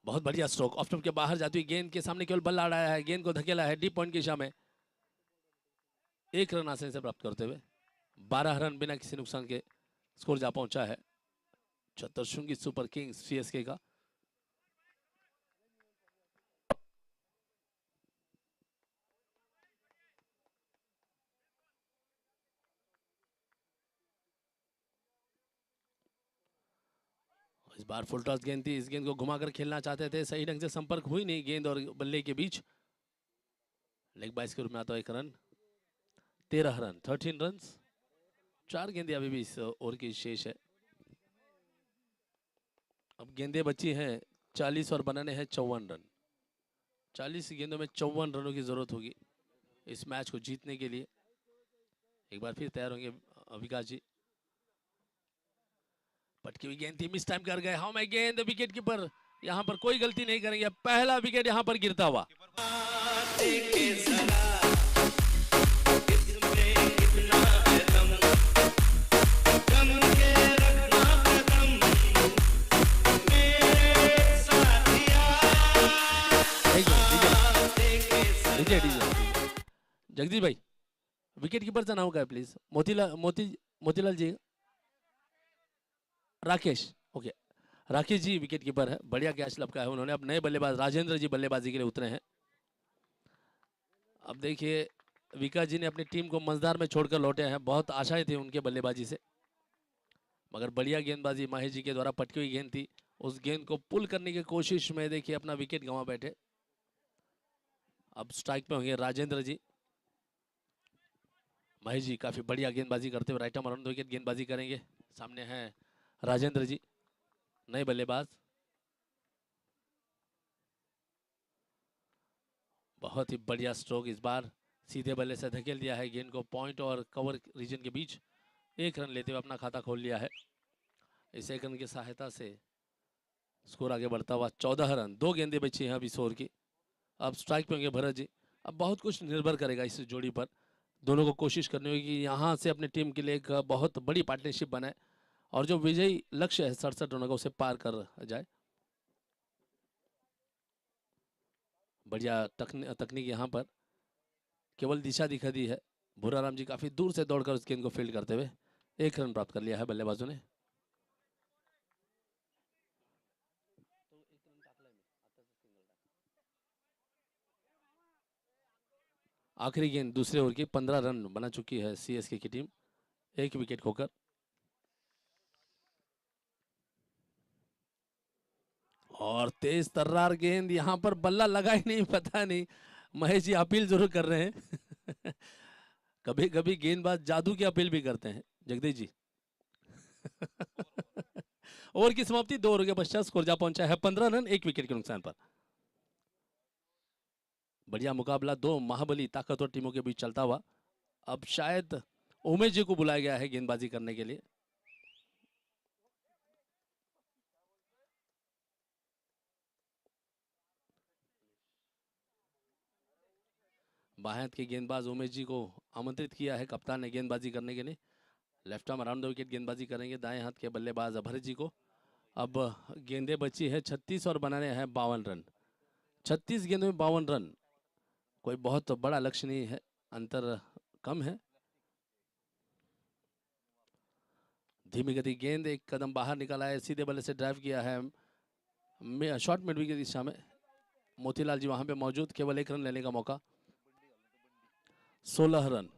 बहुत बढ़िया स्ट्रोक, ऑफ स्टंप के बाहर जाती हुई गेंद के सामने केवल बल आ रहा है, गेंद को धकेला है डीप पॉइंट की दिशा में। 1 रन आसानी से प्राप्त करते हुए 12 रन बिना किसी नुकसान के स्कोर जा पहुंचा है चतुर्शृंगी सुपर किंग्स सीएसके का। इस बार फुल टॉस गेंद थी, इस गेंद को घुमाकर खेलना चाहते थे, सही ढंग से संपर्क हुई नहीं गेंद और बल्ले के बीच। लेग बाइस के रूप में आता है 1 रन। 13 रन 13 रन, 4 गेंदें अभी भी इस ओवर की शेष है। अब गेंदें बची हैं 40 और बनाने हैं 54 रन। 40 गेंदों में 54 रनों की जरूरत होगी इस मैच को जीतने के लिए। एक बार फिर तैयार होंगे विकास जी। पटकी हुई गेंद थी, मिस टाइम कर गए। हाउ मैं गेंद, विकेट कीपर यहाँ पर कोई गलती नहीं करेंगे। पहला विकेट यहाँ पर गिरता हुआ। जगदीश भाई, विकेट कीपरचं नाव काय please? Motilal ji, Rakesh, okay Rakesh ji wicket keeper है। बढ़िया कैच लपका है उन्होंने। अब नए बल्लेबाज राजेंद्र जी बल्लेबाजी के लिए उतरे हैं। अब देखिए विकास जी ने अपनी टीम को मजदार में छोड़कर लौटे हैं। बहुत आशाएं थी उनके बल्लेबाजी से, मगर बढ़िया गेंदबाजी माहिर जी के द्वारा पटकी हुई गेंद थी, उस गेंद को पुल करने की कोशिश में देखिए अपना विकेट गंवा बैठे। अब स्ट्राइक पे होंगे राजेंद्र जी। महेश जी काफी बढ़िया गेंदबाजी करते हुए राइट आर्म अराउंड विकेट गेंदबाजी करेंगे। सामने हैं राजेंद्र जी, नए बल्लेबाज। बहुत ही बढ़िया स्ट्रोक, इस बार सीधे बल्ले से धकेल दिया है गेंद को पॉइंट और कवर रीजन के बीच। 1 रन लेते हुए अपना खाता खोल लिया है। इस 1 रन की सहायता से स्कोर आगे बढ़ता हुआ 14 रन। 2 गेंदें बची हैं अभी इस ओवर की। अब स्ट्राइक पे होंगे भरत जी। अब बहुत कुछ निर्भर करेगा इस जोड़ी पर। दोनों को कोशिश करनी होगी कि यहाँ से अपनी टीम के लिए एक बहुत बड़ी पार्टनरशिप बनाए और जो विजयी लक्ष्य है 67 रनों का उसे पार कर जाए। बढ़िया तकनीक यहाँ पर केवल दिशा दिखा दी है। भूराराम जी काफी दूर से दौड़कर उस गेंद को फील्ड करते हुए 1 रन प्राप्त कर लिया है बल्लेबाजों ने। आखिरी गेंद दूसरे ओवर की 15 रन बना चुकी है सीएसके की टीम 1 विकेट खोकर। और तेज तर्रार गेंद, यहाँ पर बल्ला लगा ही नहीं, पता नहीं। महेश जी अपील जरूर कर रहे हैं कभी कभी गेंदबाज जादू की अपील भी करते हैं जगदीश जी ओवर की समाप्ति 2 ओवर के पश्चात स्कोर जा पहुंचा है 15 रन 1 विकेट के नुकसान पर। बढ़िया मुकाबला 2 महाबली ताकतवर टीमों के बीच चलता हुआ। अब शायद उमेश जी को बुलाया गया है गेंदबाजी करने के लिए। बाएं हाथ के गेंदबाज उमेश जी को आमंत्रित किया है कप्तान ने गेंदबाजी करने के लिए। Left arm around the wicket गेंदबाजी करेंगे दाएं हाथ के बल्लेबाज भरत जी को। अब गेंदें बची है 36 और बनाने हैं 52 रन। 36 गेंदों में 52 रन कोई बहुत बड़ा लक्ष्य नहीं है, अंतर कम है। धीमी गति गेंद, एक कदम बाहर निकाला है, सीधे बल्ले से ड्राइव किया है शॉर्ट मिड विकेट की दिशा में। मोतीलाल जी वहां पे मौजूद, केवल 1 रन लेने का मौका। 16 रन।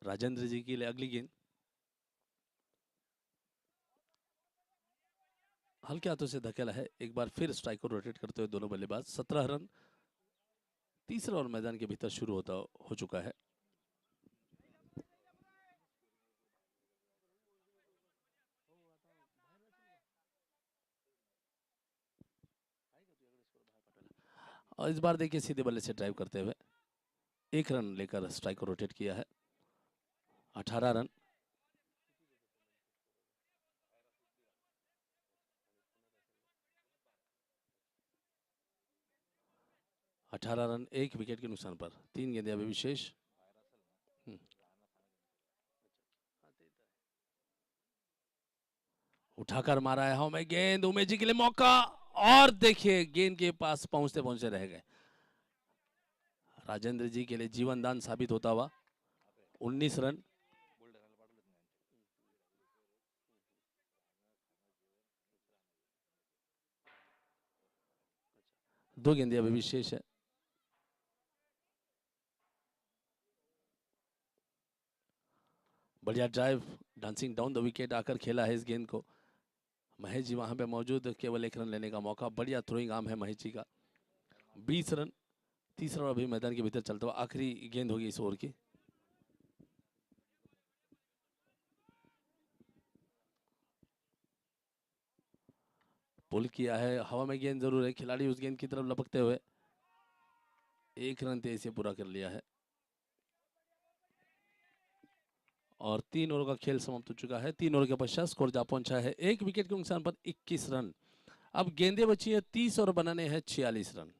राजेंद्र जी के लिए अगली गेंद हल्के हाथों से धकेला है। एक बार फिर स्ट्राइक को रोटेट करते हुए दोनों बल्लेबाज। 17 रन। तीसरा और मैदान के भीतर शुरू हो चुका है। और इस बार देखिए सीधे बल्ले से ड्राइव करते हुए 1 रन लेकर स्ट्राइक को रोटेट किया है। 18 रन। अठारह रन 1 विकेट के नुकसान पर 3 गेंदें अभी विशेष। उठाकर मारा है हमें गेंद, उमेश जी के लिए मौका, और देखिए गेंद के पास पहुंचते पहुंचते रह गए। राजेंद्र जी के लिए जीवन दान साबित होता हुआ 19 रन। दो गेंदें अभी भी शेष है। बढ़िया drive, dancing down the wicket आकर खेला है इस गेंद को। महेश जी वहां पे मौजूद, केवल 1 रन लेने का मौका। बढ़िया थ्रोइंग आर्म है महेश जी का। 20 रन, तीसरा ओवर अभी मैदान के भीतर चलता हुआ, आखिरी गेंद होगी इस ओवर की। पुल किया है, हवा में गेंद जरूर है, खिलाड़ी उस गेंद की तरफ लपकते हुए 1 रन तेज से पूरा कर लिया है। और 3 ओवर का खेल समाप्त हो चुका है। 3 ओवर के पश्चात स्कोर जा पहुंचा है 1 विकेट के नुकसान पर 21 रन। अब गेंदें बची है 30 और बनाने हैं 46 रन।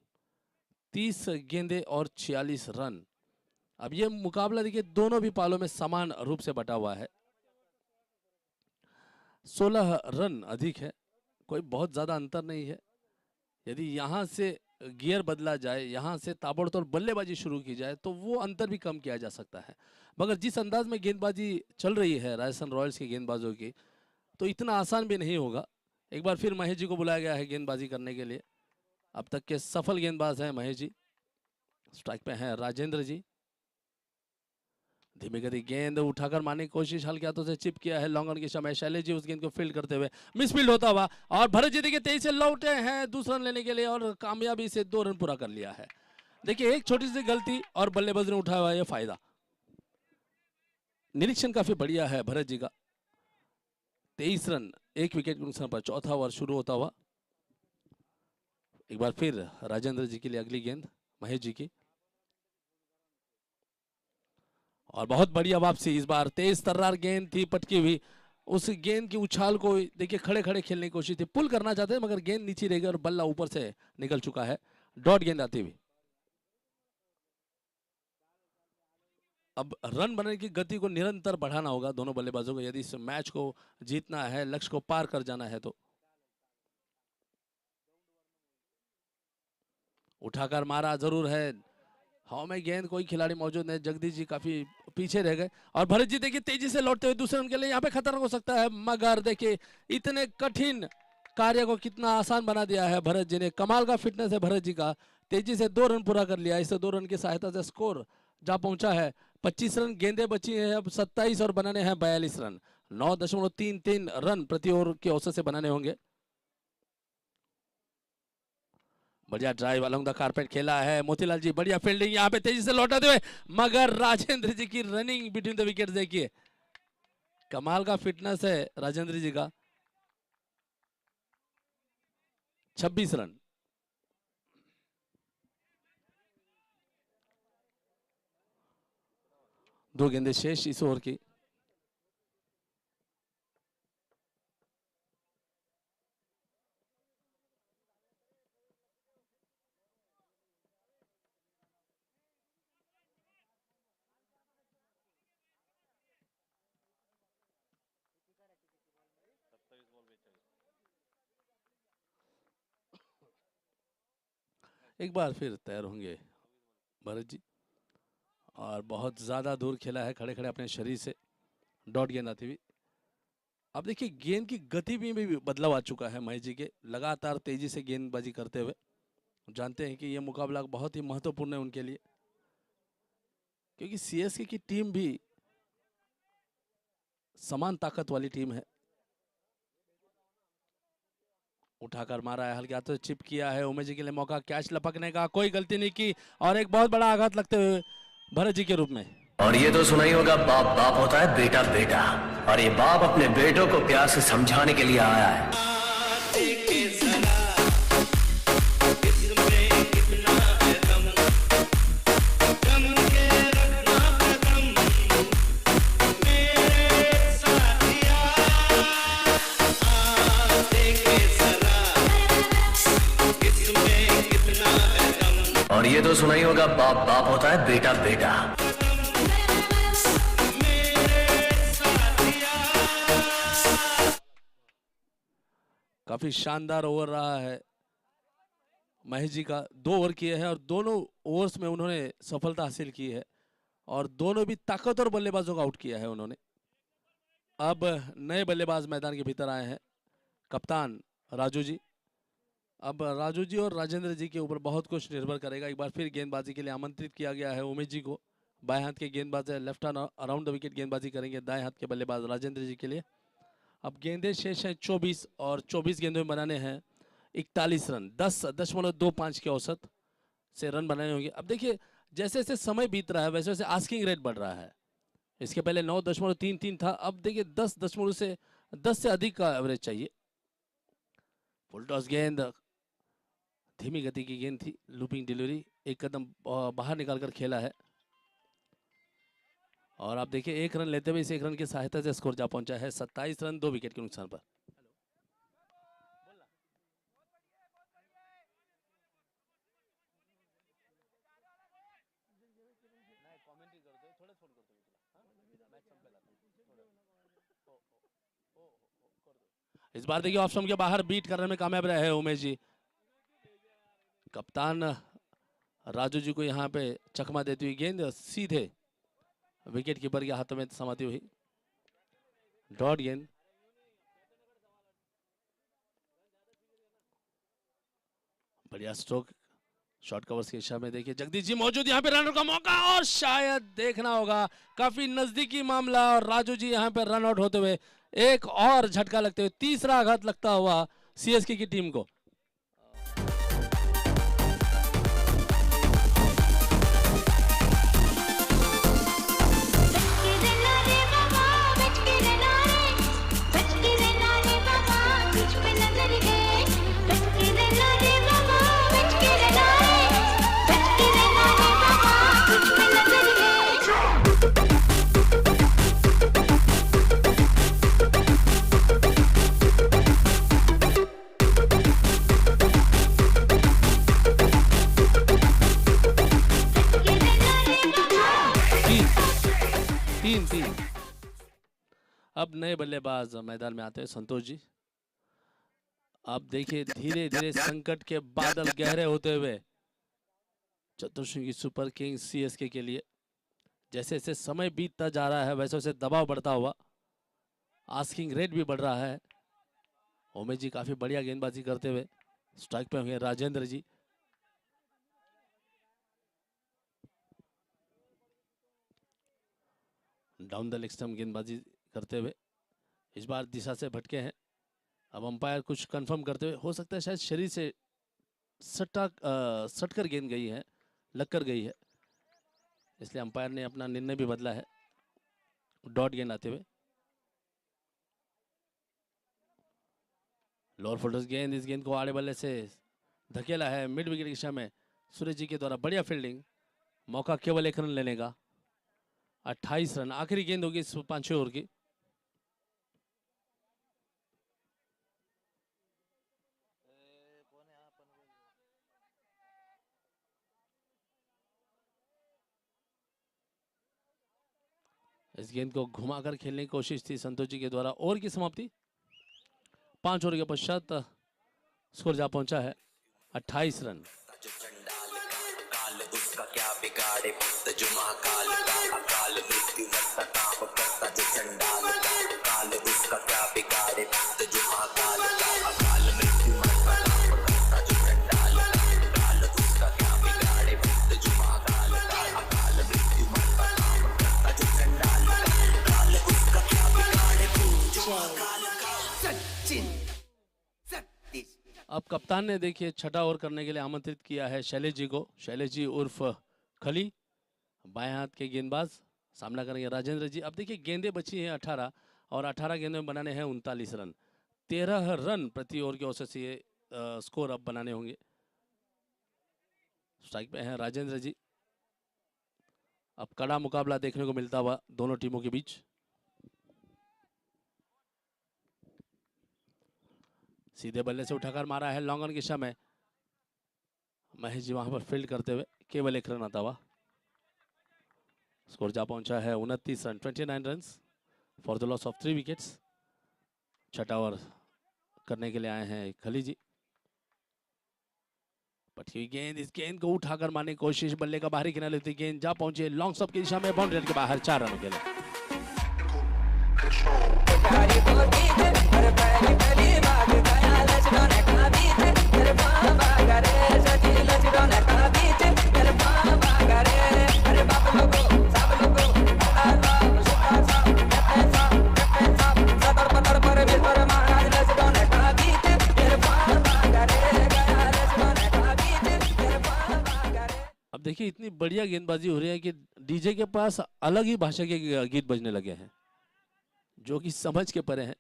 30 गेंदें और 46 रन। अब ये मुकाबला देखिए दोनों भी पालों में समान रूप से बटा हुआ है। 16 रन अधिक है, कोई बहुत ज्यादा अंतर नहीं है। यदि यहां से गियर बदला जाए, यहां से ताबड़तोड़ बल्लेबाजी शुरू की जाए तो वो अंतर भी कम किया जा सकता है। मगर जिस अंदाज में गेंदबाजी चल रही है राजस्थान रॉयल्स की गेंदबाजों की, तो इतना आसान भी नहीं होगा। एक बार फिर महेश जी को बुलाया गया है गेंदबाजी करने के लिए। अब तक के सफल गेंदबाज हैं महेश जी। स्ट्राइक पे हैं राजेंद्र जी। धीमी गति गेंद उठाकर मारने की कोशिश, हल्के हाथों से चिप किया है लॉन्ग ऑन के समय। शैलेश जी उस गेंद को फील्ड करते हुए मिसफील्ड होता हुआ, और भरत जी देखिए तेजी से लौटे हैं दूसरा रन लेने के लिए और कामयाबी से 2 रन पूरा कर लिया है। देखिए एक छोटी सी गलती और बल्लेबाज ने उठाया हुआ यह फायदा। निरीक्षण काफी बढ़िया है भरत जी का। 23 रन 1 विकेट के नुकसान पर चौथा ओवर शुरू होता हुआ। एक बार फिर राजेंद्र जी के लिए अगली गेंद महेश जी की, और बहुत बढ़िया वापसी। इस बार तेज तर्रार गेंद थी पटकी हुई, उस गेंद की उछाल को देखिए खड़े खड़े खेलने की कोशिश थी, पुल करना चाहते हैं मगर गेंद नीचे रह गई और बल्ला ऊपर से निकल चुका है। डॉट गेंद आती हुई। अब रन बनाने की गति को निरंतर बढ़ाना होगा दोनों बल्लेबाजों को, यदि इस मैच को जीतना है, लक्ष्य को पार कर जाना है तो। उठाकर मारा जरूर है, हवा में गेंद, कोई खिलाड़ी मौजूद नहीं। जगदीश जी काफी पीछे रह गए और भरत जी देखिए तेजी से लौटते हुए दूसरे रन के लिए यहाँ पे खतरनाक हो सकता है, मगर देखिए इतने कठिन कार्य को कितना आसान बना दिया है भरत जी ने। कमाल का फिटनेस है भरत जी का। तेजी से 2 रन पूरा कर लिया। इस 2 रन की सहायता से स्कोर जा पहुंचा है 25 रन। गेंदें बची है अब 27 और बनाने हैं 42 रन। 9.33 रन प्रति ओवर के औसत से बनाने होंगे। बढ़िया ड्राइव अलॉन्ग द कारपेट खेला है मोतीलाल जी, बढ़िया फील्डिंग यहाँ पे तेजी से लौटाते हुए, मगर राजेंद्र जी की रनिंग बिटवीन द विकेट्स देखिए, कमाल का फिटनेस है राजेंद्र जी का। 26 रन। दो गेंदें शेष इस ओवर की। एक बार फिर तैयार होंगे भरत जी, और बहुत ज्यादा दूर खेला है खड़े खड़े अपने शरीर से। डॉट गेंद आती हुई। अब देखिए गेंद की गति में भी बदलाव आ चुका है महेश जी के, लगातार तेजी से गेंदबाजी करते हुए। जानते हैं कि यह मुकाबला बहुत ही महत्वपूर्ण है उनके लिए, क्योंकि सीएसके की टीम भी समान ताकत वाली टीम है। उठाकर मारा है, हल्के हाथों से चिप किया है। उमेश जी के लिए मौका कैच लपकने का, कोई गलती नहीं की और एक बहुत बड़ा आघात लगते हुए भरत जी के रूप में। और ये तो सुना ही होगा, बाप बाप होता है, बेटा बेटा, और ये बाप अपने बेटों को प्यार से समझाने के लिए आया है। और ये तो सुना ही होगा, बाप बाप होता है, बेटा बेटा। काफी शानदार ओवर रहा है महेश जी का। 2 ओवर किए हैं और दोनों ओवर्स में उन्होंने सफलता हासिल की है और दोनों भी ताकतवर बल्लेबाजों को आउट किया है उन्होंने। अब नए बल्लेबाज मैदान के भीतर आए हैं, कप्तान राजू जी। अब राजू जी और राजेंद्र जी के ऊपर बहुत कुछ निर्भर करेगा। एक बार फिर गेंदबाजी के लिए आमंत्रित किया गया है उमेश जी को। बाएं हाथ के गेंदबाज है, left hand around the wicket गेंदबाजी करेंगे दाएं हाथ के बल्लेबाज राजेंद्र जी के लिए। अब गेंदे शेष हैं 24 और 24 गेंदों में बनाने हैं 41 रन। 10.25 के औसत से रन बनाने होंगे। अब देखिए जैसे जैसे समय बीत रहा है वैसे वैसे आस्किंग रेट बढ़ रहा है। इसके पहले 9.33 था, अब देखिए 10 से अधिक का एवरेज चाहिए। फुल टॉस गेंद, धीमी गति की गेंद थी, लूपिंग डिलीवरी, एक कदम बाहर निकालकर खेला है और आप देखिए 1 रन लेते हुए इस 1 रन की सहायता से स्कोर जा पहुंचा है 27 रन 2 विकेट के नुकसान पर। इस बार देखिए ऑप्शन के बाहर बीट करने में कामयाब रहे हैं उमेश जी। कप्तान राजू जी को यहाँ पे चकमा देती हुई गेंद सीधे विकेट कीपर के हाथों में समाती हुई। डॉट गेंद, बढ़िया स्ट्रोक, शॉर्ट कवर्स की दिशा में। देखिए जगदीश जी मौजूद, यहाँ पे रनर का मौका और शायद देखना होगा काफी नजदीकी मामला और राजू जी यहाँ पे रन आउट होते हुए एक और झटका लगते हुए तीसरा आघात लगता हुआ सीएसके की टीम को। तीन। अब नए बल्लेबाज मैदान में आते हैं संतोष जी। अब देखिए धीरे धीरे संकट के बादल गहरे होते हुए चतुर्श्रृंगी सुपर किंग्स सीएसके के लिए जैसे जैसे समय बीतता जा रहा है वैसे वैसे दबाव बढ़ता हुआ, आस्किंग रेट भी बढ़ रहा है। उमेश जी काफी बढ़िया गेंदबाजी करते हुए स्ट्राइक पे हुए राजेंद्र जी। डाउन द लेग स्टंप गेंदबाजी करते हुए इस बार दिशा से भटके हैं। अब अंपायर कुछ कंफर्म करते हुए, हो सकता है शायद शरीर से सटकर गेंद गई है, लगकर गई है, इसलिए अंपायर ने अपना निर्णय भी बदला है। डॉट गेंद आते हुए लोअर फोल्डर्स गेंद, इस गेंद को आड़े बल्ले से धकेला है मिड विकेट की दिशा में सूरज जी के द्वारा। बढ़िया फील्डिंग, मौका केवल 1 रन लेने का। 28 रन आखिरी गेंद होगी इस 5वें ओवर की। इस गेंद को घुमाकर खेलने की कोशिश थी संतोष जी के द्वारा। ओवर की समाप्ति 5 ओवर के पश्चात स्कोर जा पहुंचा है 28 रन। अब कप्तान ने देखिए छठा ओवर करने के लिए आमंत्रित किया है शैलेश जी को। शैलेश जी उर्फ खली, बाएं हाथ के गेंदबाज, सामना करेंगे राजेंद्र जी। अब देखिए गेंदें बची हैं 18 और 18 गेंदों में बनाने हैं 39 रन। 13 रन प्रति ओवर के औसत से ये स्कोर अब बनाने होंगे। स्ट्राइक पे हैं राजेंद्र जी। अब कड़ा मुकाबला देखने को मिलता हुआ दोनों टीमों के बीच। सीधे बल्ले से उठाकर मारा है लॉन्ग ऑन की दिशा में। महेश जी वहां पर फील्ड करते हुए केवल 1 रन आता हुआ। स्कोर जा पहुंचा है 29 run, 29 run for the loss of 3 wickets. छठा ओवर करने के लिए आए हैं खली जी। पटी हुई गेंद, इस गेंद को उठाकर मारने की कोशिश, बल्ले का बाहरी किनारे लेती गेंद जा पहुंचे लॉन्ग स्टॉप की दिशा में, बाउंड्री के बाहर 4 रनों के लिए। अब देखिए इतनी बढ़िया गेंदबाजी हो रही है कि डीजे के पास अलग ही भाषा के गीत बजने लगे हैं जो कि समझ के परे हैं।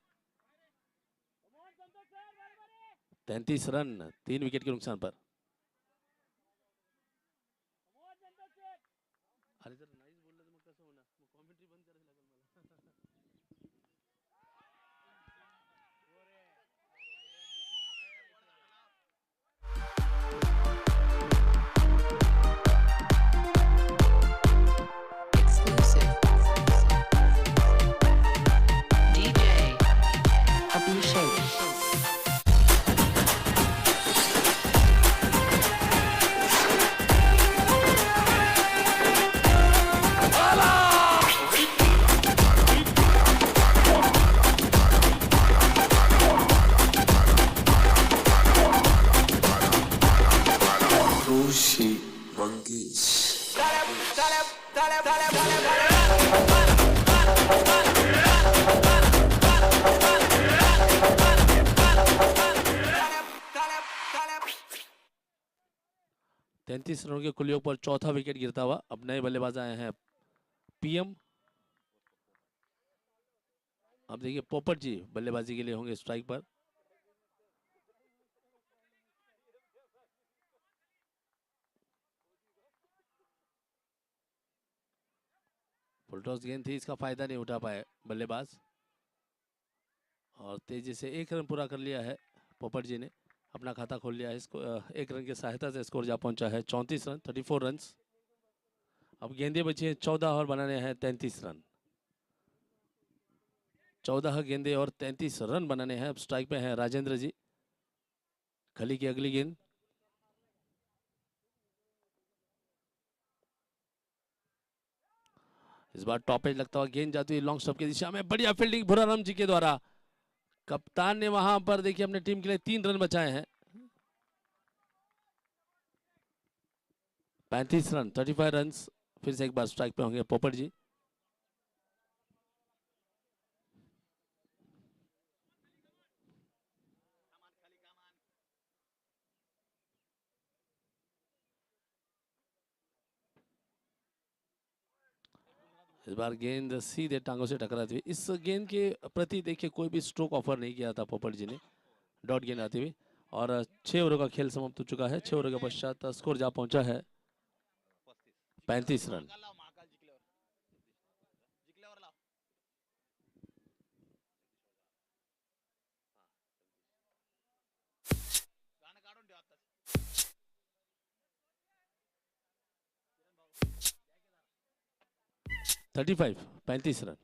33 रन 3 विकेट के नुकसान पर। Exclusive. DJ Abhishek. Rushi Mangesh. तैंतीस रनों के कुल्लियों पर चौथा विकेट गिरता हुआ अब नए बल्लेबाज आए हैं पीएम। अब देखिए पोपट जी बल्लेबाजी के लिए होंगे स्ट्राइक पर। फुलटॉस गेंद थी, इसका फायदा नहीं उठा पाए बल्लेबाज और तेजी से 1 रन पूरा कर लिया है पोपट जी ने, अपना खाता खोल लिया है। इसको 1 रन की सहायता से स्कोर जा पहुंचा है 34 रन 34 रन। अब गेंदे बची हैं 14 और बनाने हैं 33 रन। 14 गेंदे और 33 रन बनाने हैं। अब स्ट्राइक पे हैं राजेंद्र जी। खली की अगली गेंद, इस बार टॉप एज लगता हुआ गेंद जाती हुई लॉन्ग स्टॉप की दिशा में, बढ़िया फील्डिंग भुराराम जी के द्वारा। कप्तान ने वहां पर देखिए अपने टीम के लिए 3 रन बचाए हैं। 35 रन 35 रन। फिर से एक बार स्ट्राइक पे होंगे पोपट जी। इस बार गेंद सीधे टांगों से टकराती हुई, इस गेंद के प्रति देखिए कोई भी स्ट्रोक ऑफर नहीं किया था पोपट जी ने। डॉट गेंद आती हुई और 6 ओवरों का खेल समाप्त हो चुका है। 6 ओवरों के पश्चात स्कोर जा पहुंचा है 35 रन। Thirty 35 run.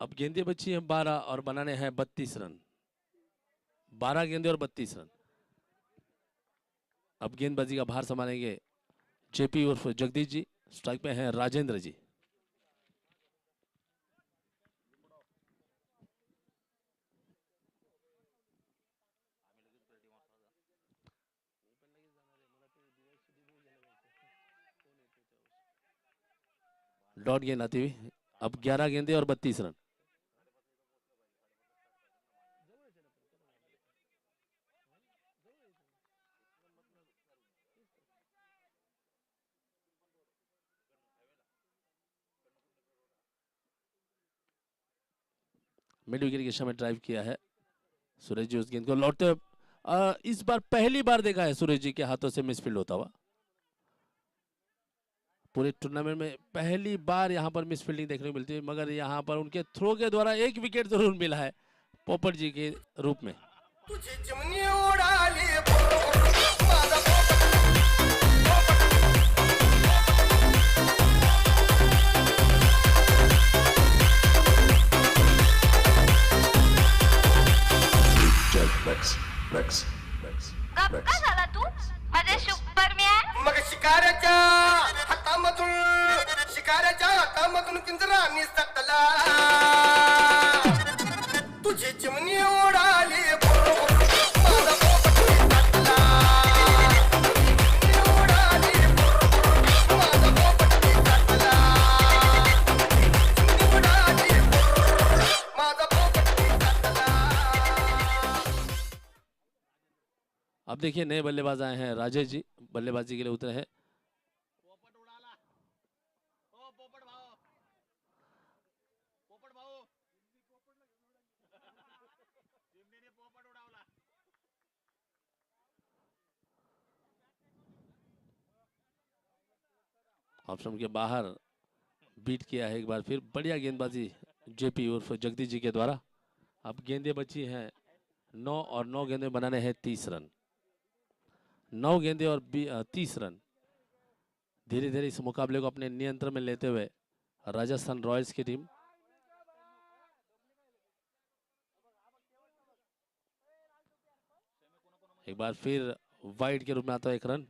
अब गेंदे बची हैं 12 और बनाने हैं 32 रन। 12 गेंदे और 32 रन। अब गेंदबाजी का भार संभालेंगे जेपी उर्फ जगदीश जी। स्ट्राइक पे हैं राजेंद्र जी। डॉट गेंद आती हुई, अब 11 गेंदे और 32 रन। मिड विकेट की दिशा में ड्राइव किया है सूरज जी। उस गेंद को लौटते हुए इस बार पहली बार देखा है सूरज जी के हाथों से मिसफील्ड होता हुआ। पूरे टूर्नामेंट में पहली बार यहां पर मिस फील्डिंग देखने को मिलती है, मगर यहां पर उनके थ्रो के द्वारा 1 विकेट जरूर मिला है पोपट जी के रूप में। Rex, Rex, गप Rex. का झाला तू माझे सुपरमॅन मग शिकाऱ्याच्या हातामधून पिंजरा निसटला तुझी चिमणी उडाली माझा पोपट निसटला. चिमणी उडाली माझा पोपट निसटला. चिमणी उडाली माझा पोपट निसटला. अब देखिए नए बल्लेबाज आए हैं, राजेश जी बल्लेबाजी के लिए उतरे हैं। ऑप्शन के बाहर बीट किया है एक बार फिर, बढ़िया गेंदबाजी जेपी उर्फ जगदीश जी के द्वारा। अब गेंदें बची हैं 9 और 9 गेंदें बनाने हैं 30 रन। 9 गेंदें और 30 रन। धीरे धीरे इस मुकाबले को अपने नियंत्रण में लेते हुए राजस्थान रॉयल्स की टीम। एक बार फिर वाइड के रूप में आता है एक रन।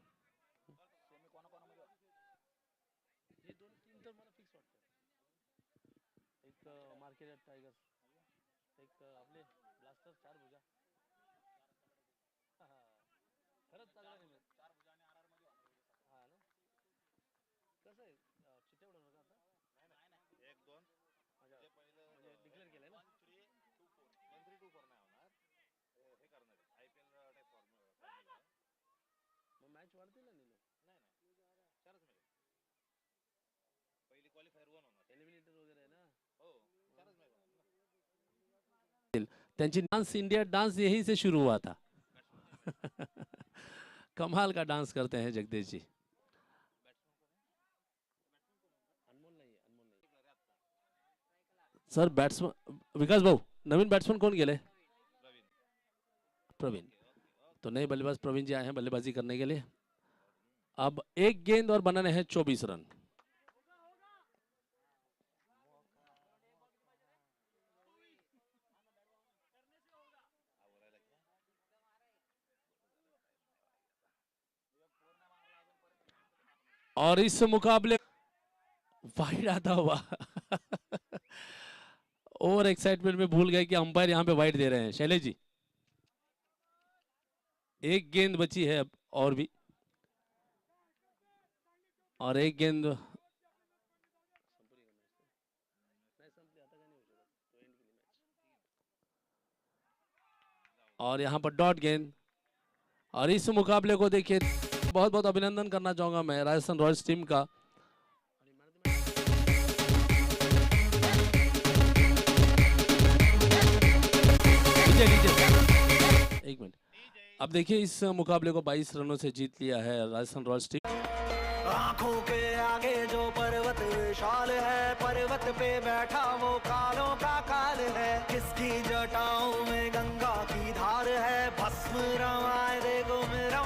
त्यांची डांस इंडिया डांस यहीं से शुरू हुआ था। कमाल का डांस करते हैं जगदीश जी। सर बैट्समैन विकास भाऊ, नवीन बैट्समैन कोण गेले? प्रवीण। तो नए बल्लेबाज प्रवीण जी आए हैं बल्लेबाजी करने के लिए। अब एक गेंद और बनाने हैं 24 रन। और इस मुकाबले वाइड आता हुआ ओवर एक्साइटमेंट में भूल गए कि अंपायर यहां पे वाइड दे रहे हैं। शैलेश जी, एक गेंद बची है अब और भी, और एक गेंद और यहां पर डॉट गेंद। और इस मुकाबले को देखिए, बहुत बहुत अभिनंदन करना चाहूंगा मैं राजस्थान रॉयल्स टीम का। एक मिनट। अब देखिए इस मुकाबले को 22 रनों से जीत लिया है राजस्थान रॉयल्स टीम। आंखों के आगे जो पर्वत विशाल है, पर्वत पे बैठा वो कालों का काल है। किसकी जटाओं में गंगा की धार है, भस्म रवाए देखो मेरा